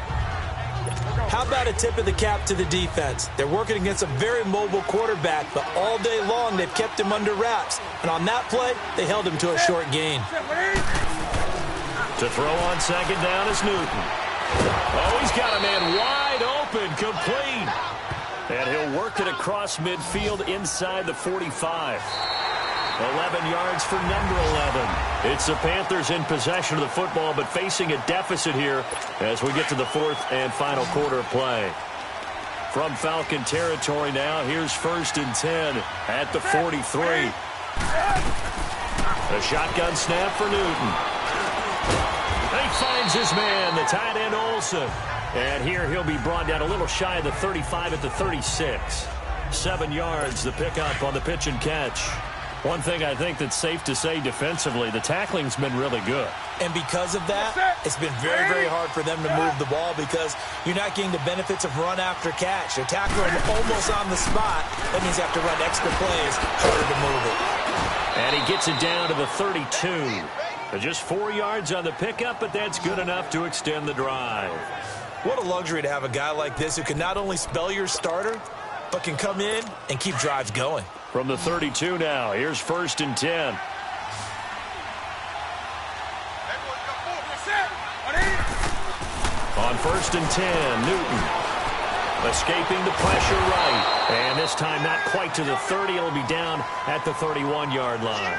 [SPEAKER 2] How about a tip of the cap to the defense? They're working against a very mobile quarterback, but all day long they've kept him under wraps. And on that play, they held him to a short gain.
[SPEAKER 3] To throw on second down is Newton. Oh, he's got a man wide open, complete. And he'll work it across midfield inside the 45. 11 yards for number 11. It's the Panthers in possession of the football, but facing a deficit here as we get to the fourth and final quarter of play. From Falcon territory now, here's 1st and 10 at the 43. A shotgun snap for Newton. And he finds his man, the tight end Olsen. And here he'll be brought down a little shy of the 35 at the 36. 7 yards, the pickup on the pitch and catch. One thing I think that's safe to say defensively, the tackling's been really good.
[SPEAKER 2] And because of that, it's been very, very hard for them to move the ball because you're not getting the benefits of run after catch. They're tackling almost on the spot. That means you have to run extra plays, harder to move it.
[SPEAKER 3] And he gets it down to the 32. Just 4 yards on the pickup, but that's good enough to extend the drive.
[SPEAKER 2] What a luxury to have a guy like this who can not only spell your starter, but can come in and keep drives going.
[SPEAKER 3] From the 32 now, here's 1st and 10. On 1st and 10, Newton escaping the pressure right. And this time not quite to the 30. It'll be down at the 31-yard line.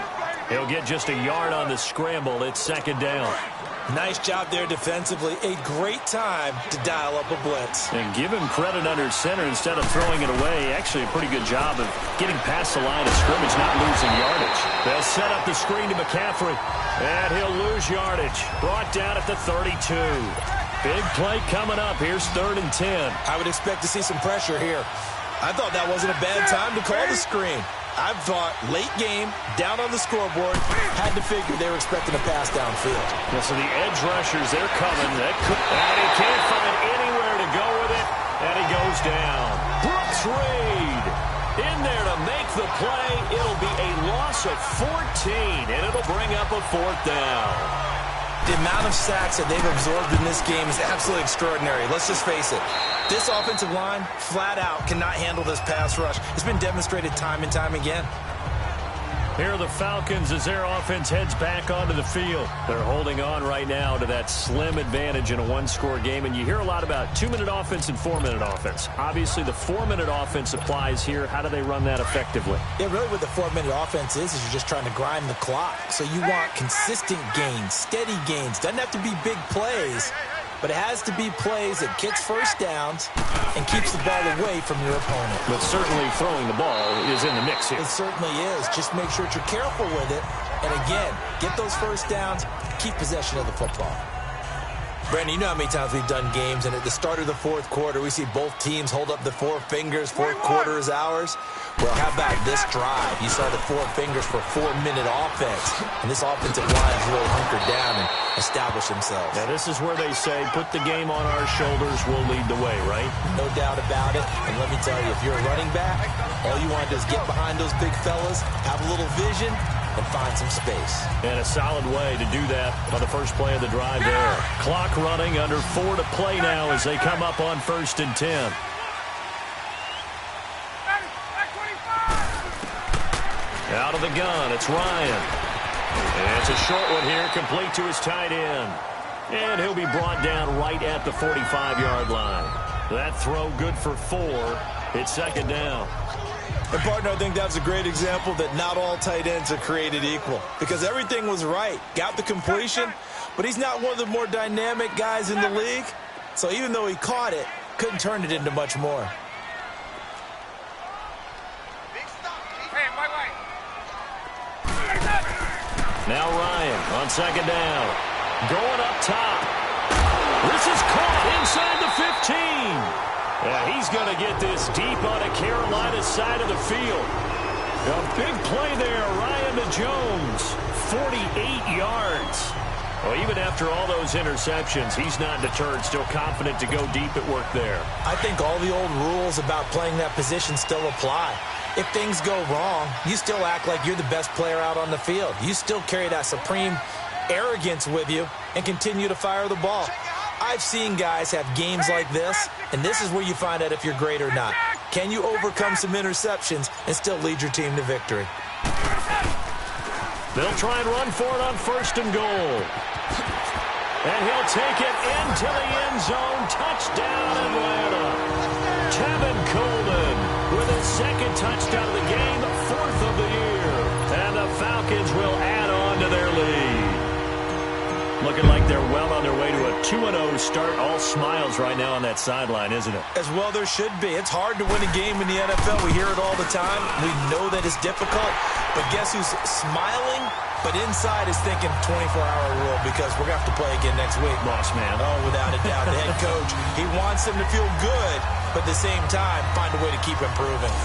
[SPEAKER 3] He'll get just a yard on the scramble. It's second down.
[SPEAKER 2] Nice job there defensively. A great time to dial up a blitz.
[SPEAKER 3] And give him credit under center instead of throwing it away. Actually, a pretty good job of getting past the line of scrimmage, not losing yardage. They'll set up the screen to McCaffrey. And he'll lose yardage. Brought down at the 32. Big play coming up. Here's 3rd and 10.
[SPEAKER 2] I would expect to see some pressure here. I thought that wasn't a bad time to call the screen. I thought late game, down on the scoreboard, had to figure they were expecting a pass downfield.
[SPEAKER 3] Yeah, so the edge rushers, they're coming. And he can't find anywhere to go with it, and he goes down. Brooks Reed in there to make the play. It'll be a loss of 14, and it'll bring up a 4th down.
[SPEAKER 2] The amount of sacks that they've absorbed in this game is absolutely extraordinary. Let's just face it. This offensive line, flat out, cannot handle this pass rush. It's been demonstrated time and time again.
[SPEAKER 3] Here are the Falcons as their offense heads back onto the field. They're holding on right now to that slim advantage in a one-score game. And you hear a lot about 2-minute offense and 4-minute offense. Obviously, the 4-minute offense applies here. How do they run that effectively?
[SPEAKER 2] Yeah, really what the 4-minute offense is you're just trying to grind the clock. So you want consistent gains, steady gains. Doesn't have to be big plays, but it has to be plays that gets first downs and keeps the ball away from your opponent.
[SPEAKER 3] But certainly throwing the ball is in the mix here.
[SPEAKER 2] It certainly is. Just make sure that you're careful with it. And again, get those first downs, keep possession of the football. Brandon, you know how many times we've done games, and at the start of the 4th quarter, we see both teams hold up the 4 fingers, 4th quarter is ours. Well, how about this drive? You saw the 4 fingers for 4-minute offense, and this offensive line has really hunkered down and established themselves.
[SPEAKER 3] Now, this is where they say, put the game on our shoulders, we'll lead the way, right?
[SPEAKER 2] No doubt about it, and let me tell you, if you're a running back, all you want to do is get behind those big fellas, have a little vision, and find some space.
[SPEAKER 3] And a solid way to do that on the first play of the drive there. Clock running, under 4 to play now as they come up on 1st and 10. Out of the gun, it's Ryan. And it's a short one here, complete to his tight end. And he'll be brought down right at the 45-yard line. That throw good for 4. It's second down.
[SPEAKER 2] And, partner, I think that was a great example that not all tight ends are created equal. Because everything was right. Got the completion, but he's not one of the more dynamic guys in the league. So even though he caught it, couldn't turn it into much more.
[SPEAKER 3] Now Ryan on second down. Going up top. This is caught inside the
[SPEAKER 1] 15. Yeah, he's going to get this deep on a Carolina side of the field. A big play there, Ryan to Jones. 48 yards. Well, even after all those interceptions, he's not deterred, still confident to go deep at work there.
[SPEAKER 2] I think all the old rules about playing that position still apply. If things go wrong, you still act like you're the best player out on the field. You still carry that supreme arrogance with you and continue to fire the ball. I've seen guys have games like this, and this is where you find out if you're great or not. Can you overcome some interceptions and still lead your team to victory?
[SPEAKER 1] They'll try and run for it on 1st and goal. And he'll take it into the end zone. Touchdown, Atlanta. Tevin Coleman with his 2nd touchdown of the game, 4th of the year. And the Falcons will add on to their lead. Looking like they're well on their way to a 2-0 start. All smiles right now on that sideline, isn't it?
[SPEAKER 2] As well there should be. It's hard to win a game in the NFL. We hear it all the time. We know that it's difficult. But guess who's smiling? But inside is thinking 24-hour rule because we're going to have to play again next week.
[SPEAKER 1] Boss man.
[SPEAKER 2] Oh, without a doubt. The head coach, he wants them to feel good, but at the same time, find a way to keep improving.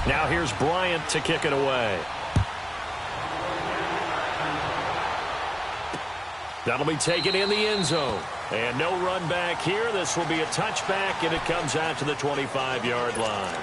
[SPEAKER 1] Now here's Bryant to kick it away. That'll be taken in the end zone. And no run back here. This will be a touchback, and it comes out to the 25-yard line.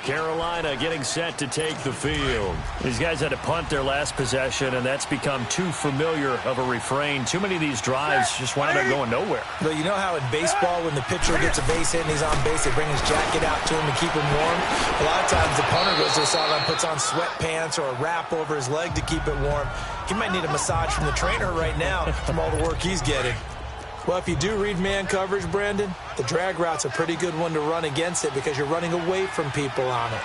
[SPEAKER 1] Carolina getting set to take the field. These guys had to punt their last possession, and that's become too familiar of a refrain. Too many of these drives just wound up going nowhere.
[SPEAKER 2] But you know how in baseball, when the pitcher gets a base hit and he's on base, they bring his jacket out to him to keep him warm? A lot of times the punter goes to the sideline, puts on sweatpants or a wrap over his leg to keep it warm. He might need a massage from the trainer right now from all the work he's getting. Well, if you do read man coverage, Brandon, the drag route's a pretty good one to run against it because you're running away from people on it.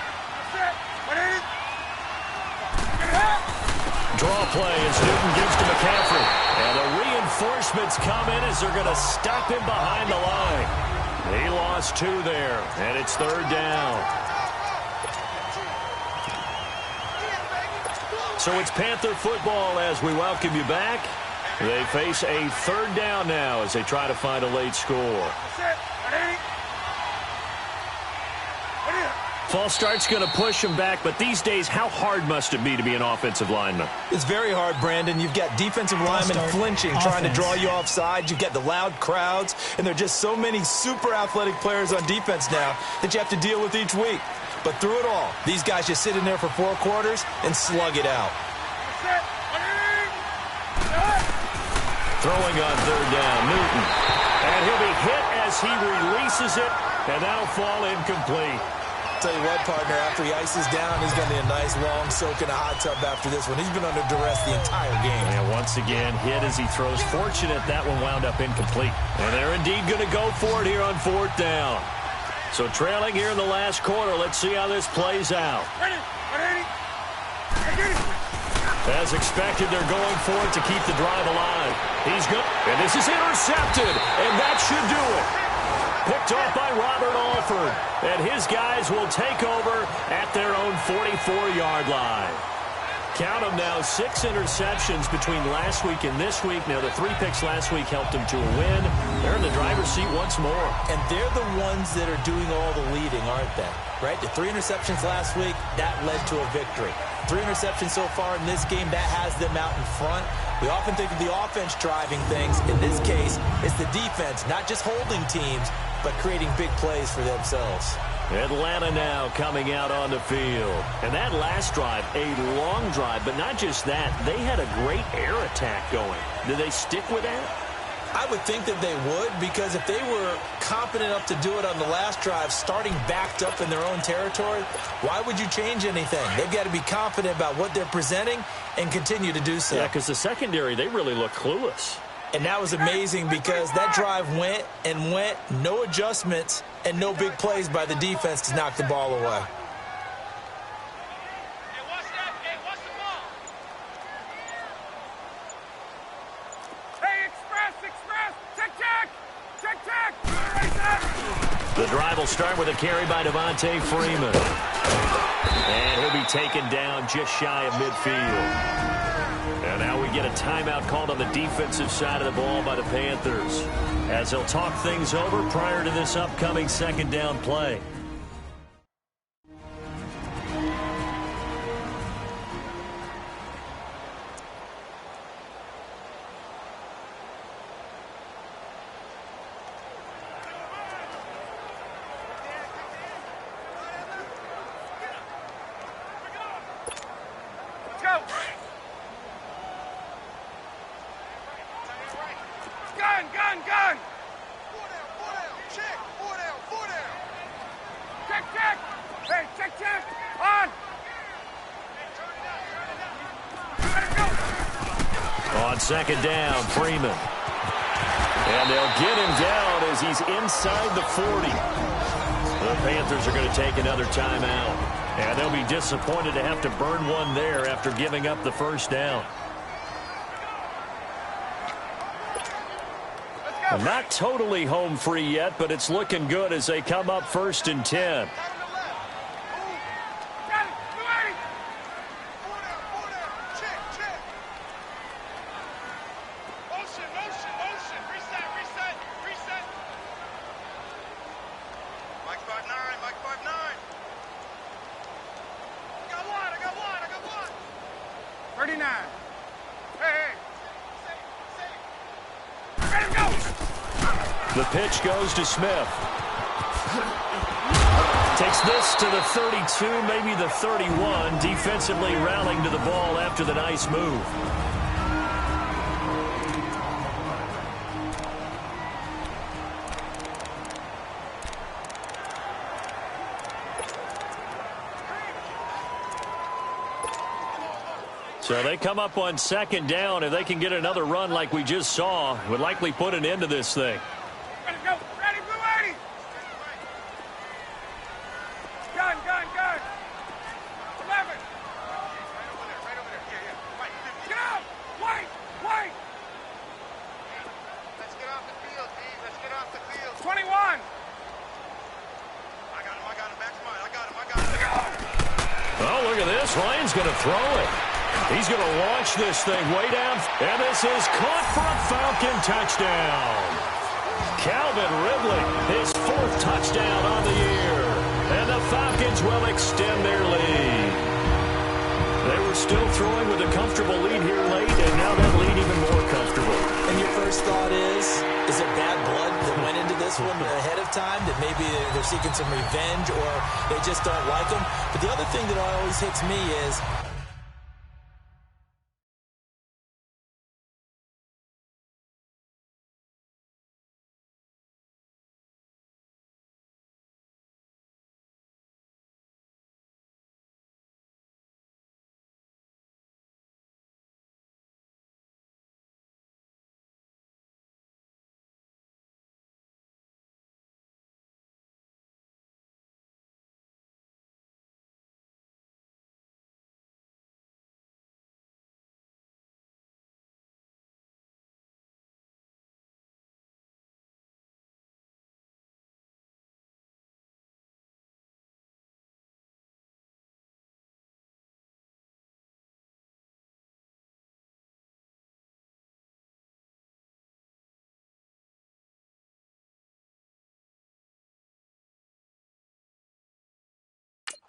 [SPEAKER 1] Draw play as Newton gives to McCaffrey. And the reinforcements come in as they're going to stop him behind the line. He lost 2 there, and it's 3rd down. So it's Panther football as we welcome you back. They face a 3rd down now as they try to find a late score. False start's going to push him back, but these days, how hard must it be to be an offensive lineman?
[SPEAKER 2] It's very hard, Brandon. You've got defensive linemen flinching, trying to draw you offside. You've got the loud crowds, and there are just so many super athletic players on defense now that you have to deal with each week. But through it all, these guys just sit in there for 4 quarters and slug it out.
[SPEAKER 1] Throwing on 3rd down, Newton. And he'll be hit as he releases it, and that'll fall incomplete.
[SPEAKER 2] Tell you what, partner, after he ices down, he's going to be a nice long soak in a hot tub after this one. He's been under duress the entire game.
[SPEAKER 1] And once again, hit as he throws. Fortunate that one wound up incomplete. And they're indeed going to go for it here on 4th down. So trailing here in the last quarter. Let's see how this plays out. As expected, they're going for it to keep the drive alive. He's good. And this is intercepted. And that should do it. Picked off by Robert Alford. And his guys will take over at their own 44-yard line. Count them now, 6 interceptions between last week and this week. Now, the 3 picks last week helped them to a win. They're in the driver's seat once more.
[SPEAKER 2] And they're the ones that are doing all the leading, aren't they? Right? The 3 interceptions last week, that led to a victory. 3 interceptions so far in this game, that has them out in front. We often think of the offense driving things. In this case, it's the defense, not just holding teams, but creating big plays for themselves.
[SPEAKER 1] Atlanta now coming out on the field. And that last drive, a long drive, but not just that. They had a great air attack going. Did they stick with that?
[SPEAKER 2] I would think that they would, because if they were confident enough to do it on the last drive, starting backed up in their own territory, why would you change anything? They've got to be confident about what they're presenting and continue to do so.
[SPEAKER 1] Yeah, because the secondary, they really look clueless.
[SPEAKER 2] And that was amazing because that drive went and went, no adjustments and no big plays by the defense to knock the ball away.
[SPEAKER 1] The drive will start with a carry by Devontae Freeman. And he'll be taken down just shy of midfield. And now we get a timeout called on the defensive side of the ball by the Panthers, as they'll talk things over prior to this upcoming second down play. Second down, Freeman. And they'll get him down as he's inside the 40. The Panthers are going to take another timeout. And they'll be disappointed to have to burn one there after giving up the first down. Not totally home free yet, but it's looking good as they come up 1st and 10. The pitch goes to Smith. Takes this to the 32, maybe the 31. Defensively rallying to the ball after the nice move. So they come up on second down. If they can get another run like we just saw, would likely put an end to this thing. Throw it. He's going to launch this thing way down. And this is caught for a Falcon touchdown. Calvin Ridley, his 4th touchdown on the year. And the Falcons will extend their lead. They were still throwing with a comfortable lead here late, and now that lead even more comfortable.
[SPEAKER 2] And your first thought is it bad blood that went into this one ahead of time, that maybe they're seeking some revenge or they just don't like him? But the other thing that always hits me is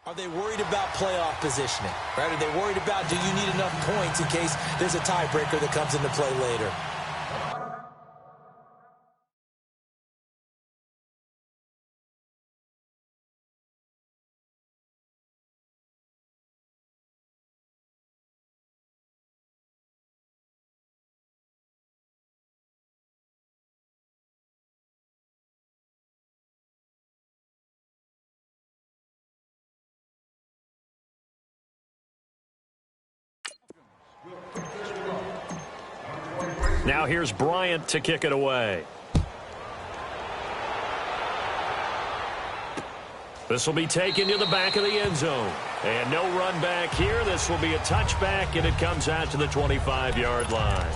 [SPEAKER 2] are they worried about playoff positioning? Right? Are they worried about, do you need enough points in case there's a tiebreaker that comes into play later?
[SPEAKER 1] Now here's Bryant to kick it away. This will be taken to the back of the end zone. And no run back here. This will be a touchback, and it comes out to the 25-yard line.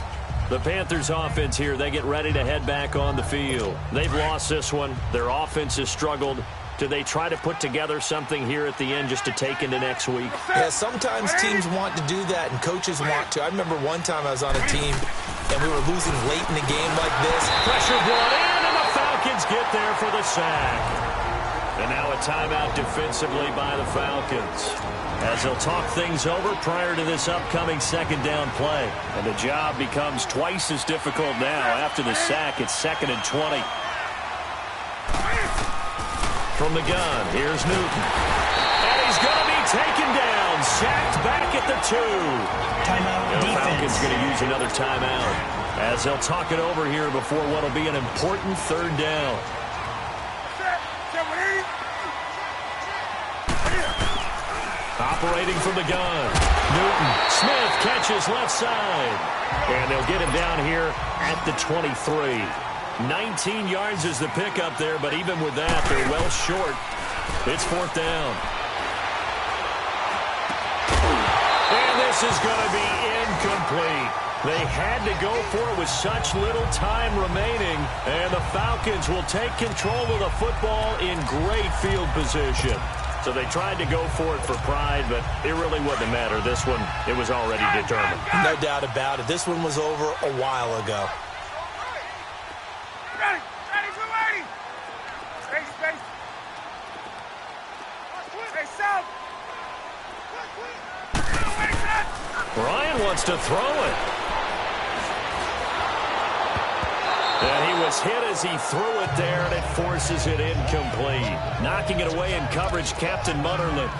[SPEAKER 1] The Panthers offense here, they get ready to head back on the field. They've lost this one. Their offense has struggled. Do they try to put together something here at the end just to take into next week?
[SPEAKER 2] Yeah, sometimes teams want to do that and coaches want to. I remember one time I was on a team and we were losing late in the game like this.
[SPEAKER 1] Pressure brought in, and the Falcons get there for the sack. And now a timeout defensively by the Falcons, as they'll talk things over prior to this upcoming second down play. And the job becomes twice as difficult now. After the sack, it's 2nd and 20. From the gun, here's Newton. And he's going to be taken down, sacked back at the 2.
[SPEAKER 5] Timeout
[SPEAKER 1] And the
[SPEAKER 5] defense.
[SPEAKER 1] Falcons going to use another timeout, as they'll talk it over here before what will be an important 3rd down. Operating from the gun, Newton. Smith catches left side. And they'll get him down here at the 23. 19 yards is the pickup there, but even with that, they're well short. It's 4th down. And this is going to be incomplete. They had to go for it with such little time remaining, and the Falcons will take control of the football in great field position. So they tried to go for it for pride, but it really wouldn't have mattered. This one, it was already determined.
[SPEAKER 2] No doubt about it. This one was over a while ago.
[SPEAKER 4] Ready, 280. Space. Stay south.
[SPEAKER 1] Ryan wants to throw it. And he was hit as he threw it there, and it forces it incomplete. Knocking it away in coverage, Captain Mutterland.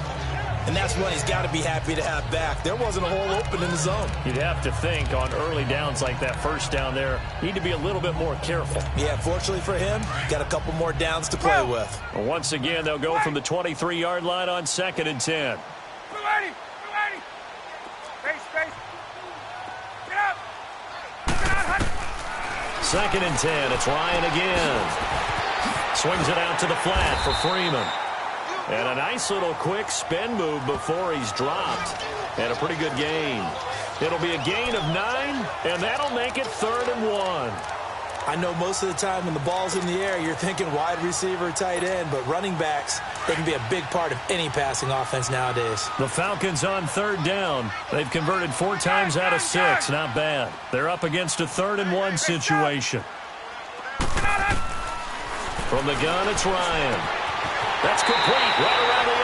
[SPEAKER 2] And that's one he's got to be happy to have back. There wasn't a hole open in the zone.
[SPEAKER 1] You'd have to think on early downs like that first down there, need to be a little bit more careful.
[SPEAKER 2] Yeah, fortunately for him, got a couple more downs to play with.
[SPEAKER 1] Well, once again, they'll go from the 23-yard line on 2nd and 10.
[SPEAKER 4] 280. Space. Get out.
[SPEAKER 1] 2nd and 10. It's Ryan again. Swings it out to the flat for Freeman. And a nice little quick spin move before he's dropped. And a pretty good gain. It'll be a gain of 9, and that'll make it 3rd and 1.
[SPEAKER 2] I know most of the time when the ball's in the air, you're thinking wide receiver, tight end, but running backs, they can be a big part of any passing offense nowadays.
[SPEAKER 1] The Falcons on 3rd down. They've converted 4 times out of 6. Not bad. They're up against a 3rd and 1 situation. From the gun, it's Ryan. That's complete right around the 8.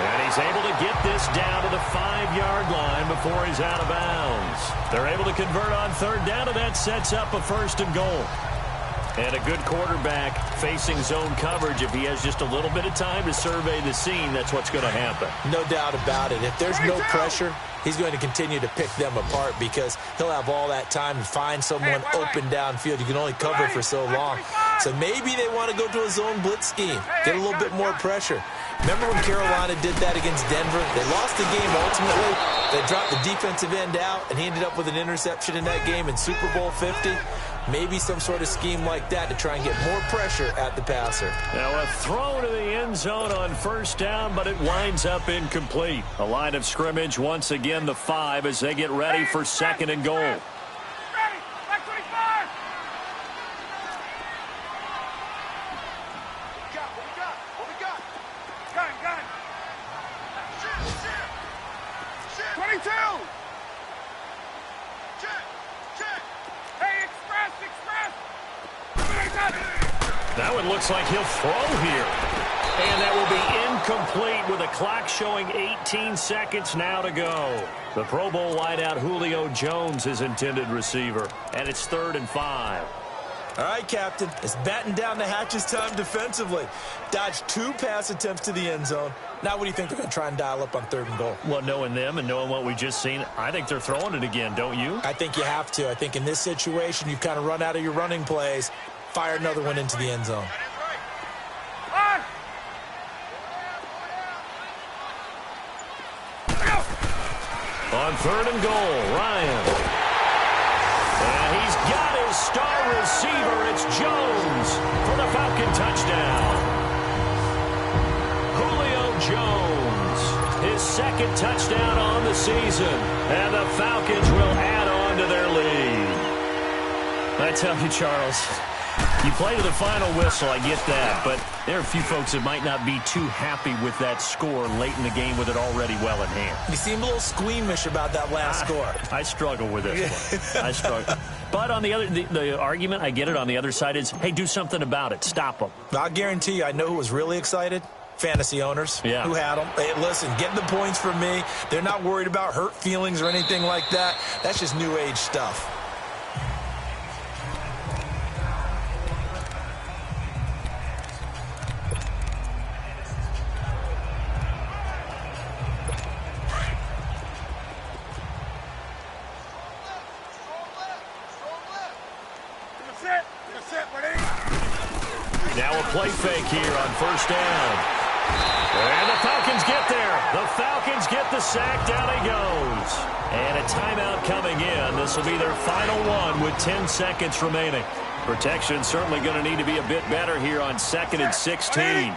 [SPEAKER 1] And he's able to get this down to the 5-yard line before he's out of bounds. They're able to convert on 3rd down, and that sets up a 1st and goal. And a good quarterback facing zone coverage. If he has just a little bit of time to survey the scene, that's what's going to happen.
[SPEAKER 2] No doubt about it. If there's no pressure, he's going to continue to pick them apart because he'll have all that time to find someone open downfield. You can only cover for so long. So maybe they want to go to a zone blitz scheme, get a little bit more pressure. Remember when Carolina did that against Denver? They lost the game ultimately. They dropped the defensive end out, and he ended up with an interception in that game in Super Bowl 50. Maybe some sort of scheme like that to try and get more pressure at the passer.
[SPEAKER 1] Now a throw to the end zone on 1st down, but it winds up incomplete. A line of scrimmage, once again the 5 as they get ready for 2nd and goal.
[SPEAKER 4] Ready, like 25. What we got? Gun. Shit. 22. Check. Hey, express.
[SPEAKER 1] That one looks like he'll throw here. And that will be incomplete with a clock showing 18 seconds now to go. The Pro Bowl wideout Julio Jones is intended receiver. And it's 3rd and 5.
[SPEAKER 2] All right, Captain. It's batten down the hatches time defensively. Dodged 2 pass attempts to the end zone. Now what do you think they're going to try and dial up on 3rd and goal?
[SPEAKER 1] Well, knowing them and knowing what we just seen, I think they're throwing it again, don't you?
[SPEAKER 2] I think you have to. I think in this situation, you've kind of run out of your running plays. Fire another one into the end zone.
[SPEAKER 1] On 3rd and goal, Ryan. And he's got his star receiver. It's Jones for the Falcon touchdown. Julio Jones, his 2nd touchdown on the season. And the Falcons will add on to their lead. I tell you, Charles, you play to the final whistle, I get that, but there are a few folks that might not be too happy with that score late in the game with it already well in hand.
[SPEAKER 2] You seem a little squeamish about that last score.
[SPEAKER 1] I struggle with this one. I struggle. But on the argument, I get it, on the other side is, hey, do something about it. Stop them.
[SPEAKER 2] I'll guarantee you, I know who was really excited. Fantasy owners who had them. Hey, listen, get the points from me. They're not worried about hurt feelings or anything like that. That's just new age stuff.
[SPEAKER 1] Now a play fake here on first down. And the Falcons get there. The Falcons get the sack. Down he goes. And a timeout coming in. This will be their final one with 10 seconds remaining. Protection certainly going to need to be a bit better here on 2nd and 16.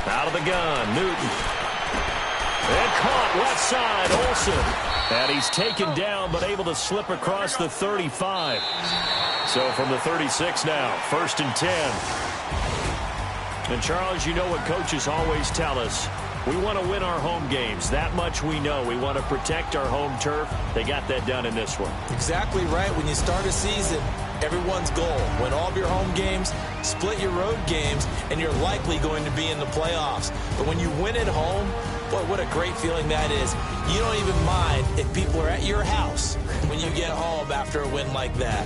[SPEAKER 1] Out of the gun, Newton. And caught left side, Olsen. And he's taken down but able to slip across the 35. So from the 36 now, 1st and 10. And Charles, you know what coaches always tell us. We want to win our home games. That much we know. We want to protect our home turf. They got that done in this one.
[SPEAKER 2] Exactly right. When you start a season, everyone's goal. Win all of your home games, split your road games, and you're likely going to be in the playoffs. But when you win at home, boy, what a great feeling that is. You don't even mind if people are at your house when you get home after a win like that.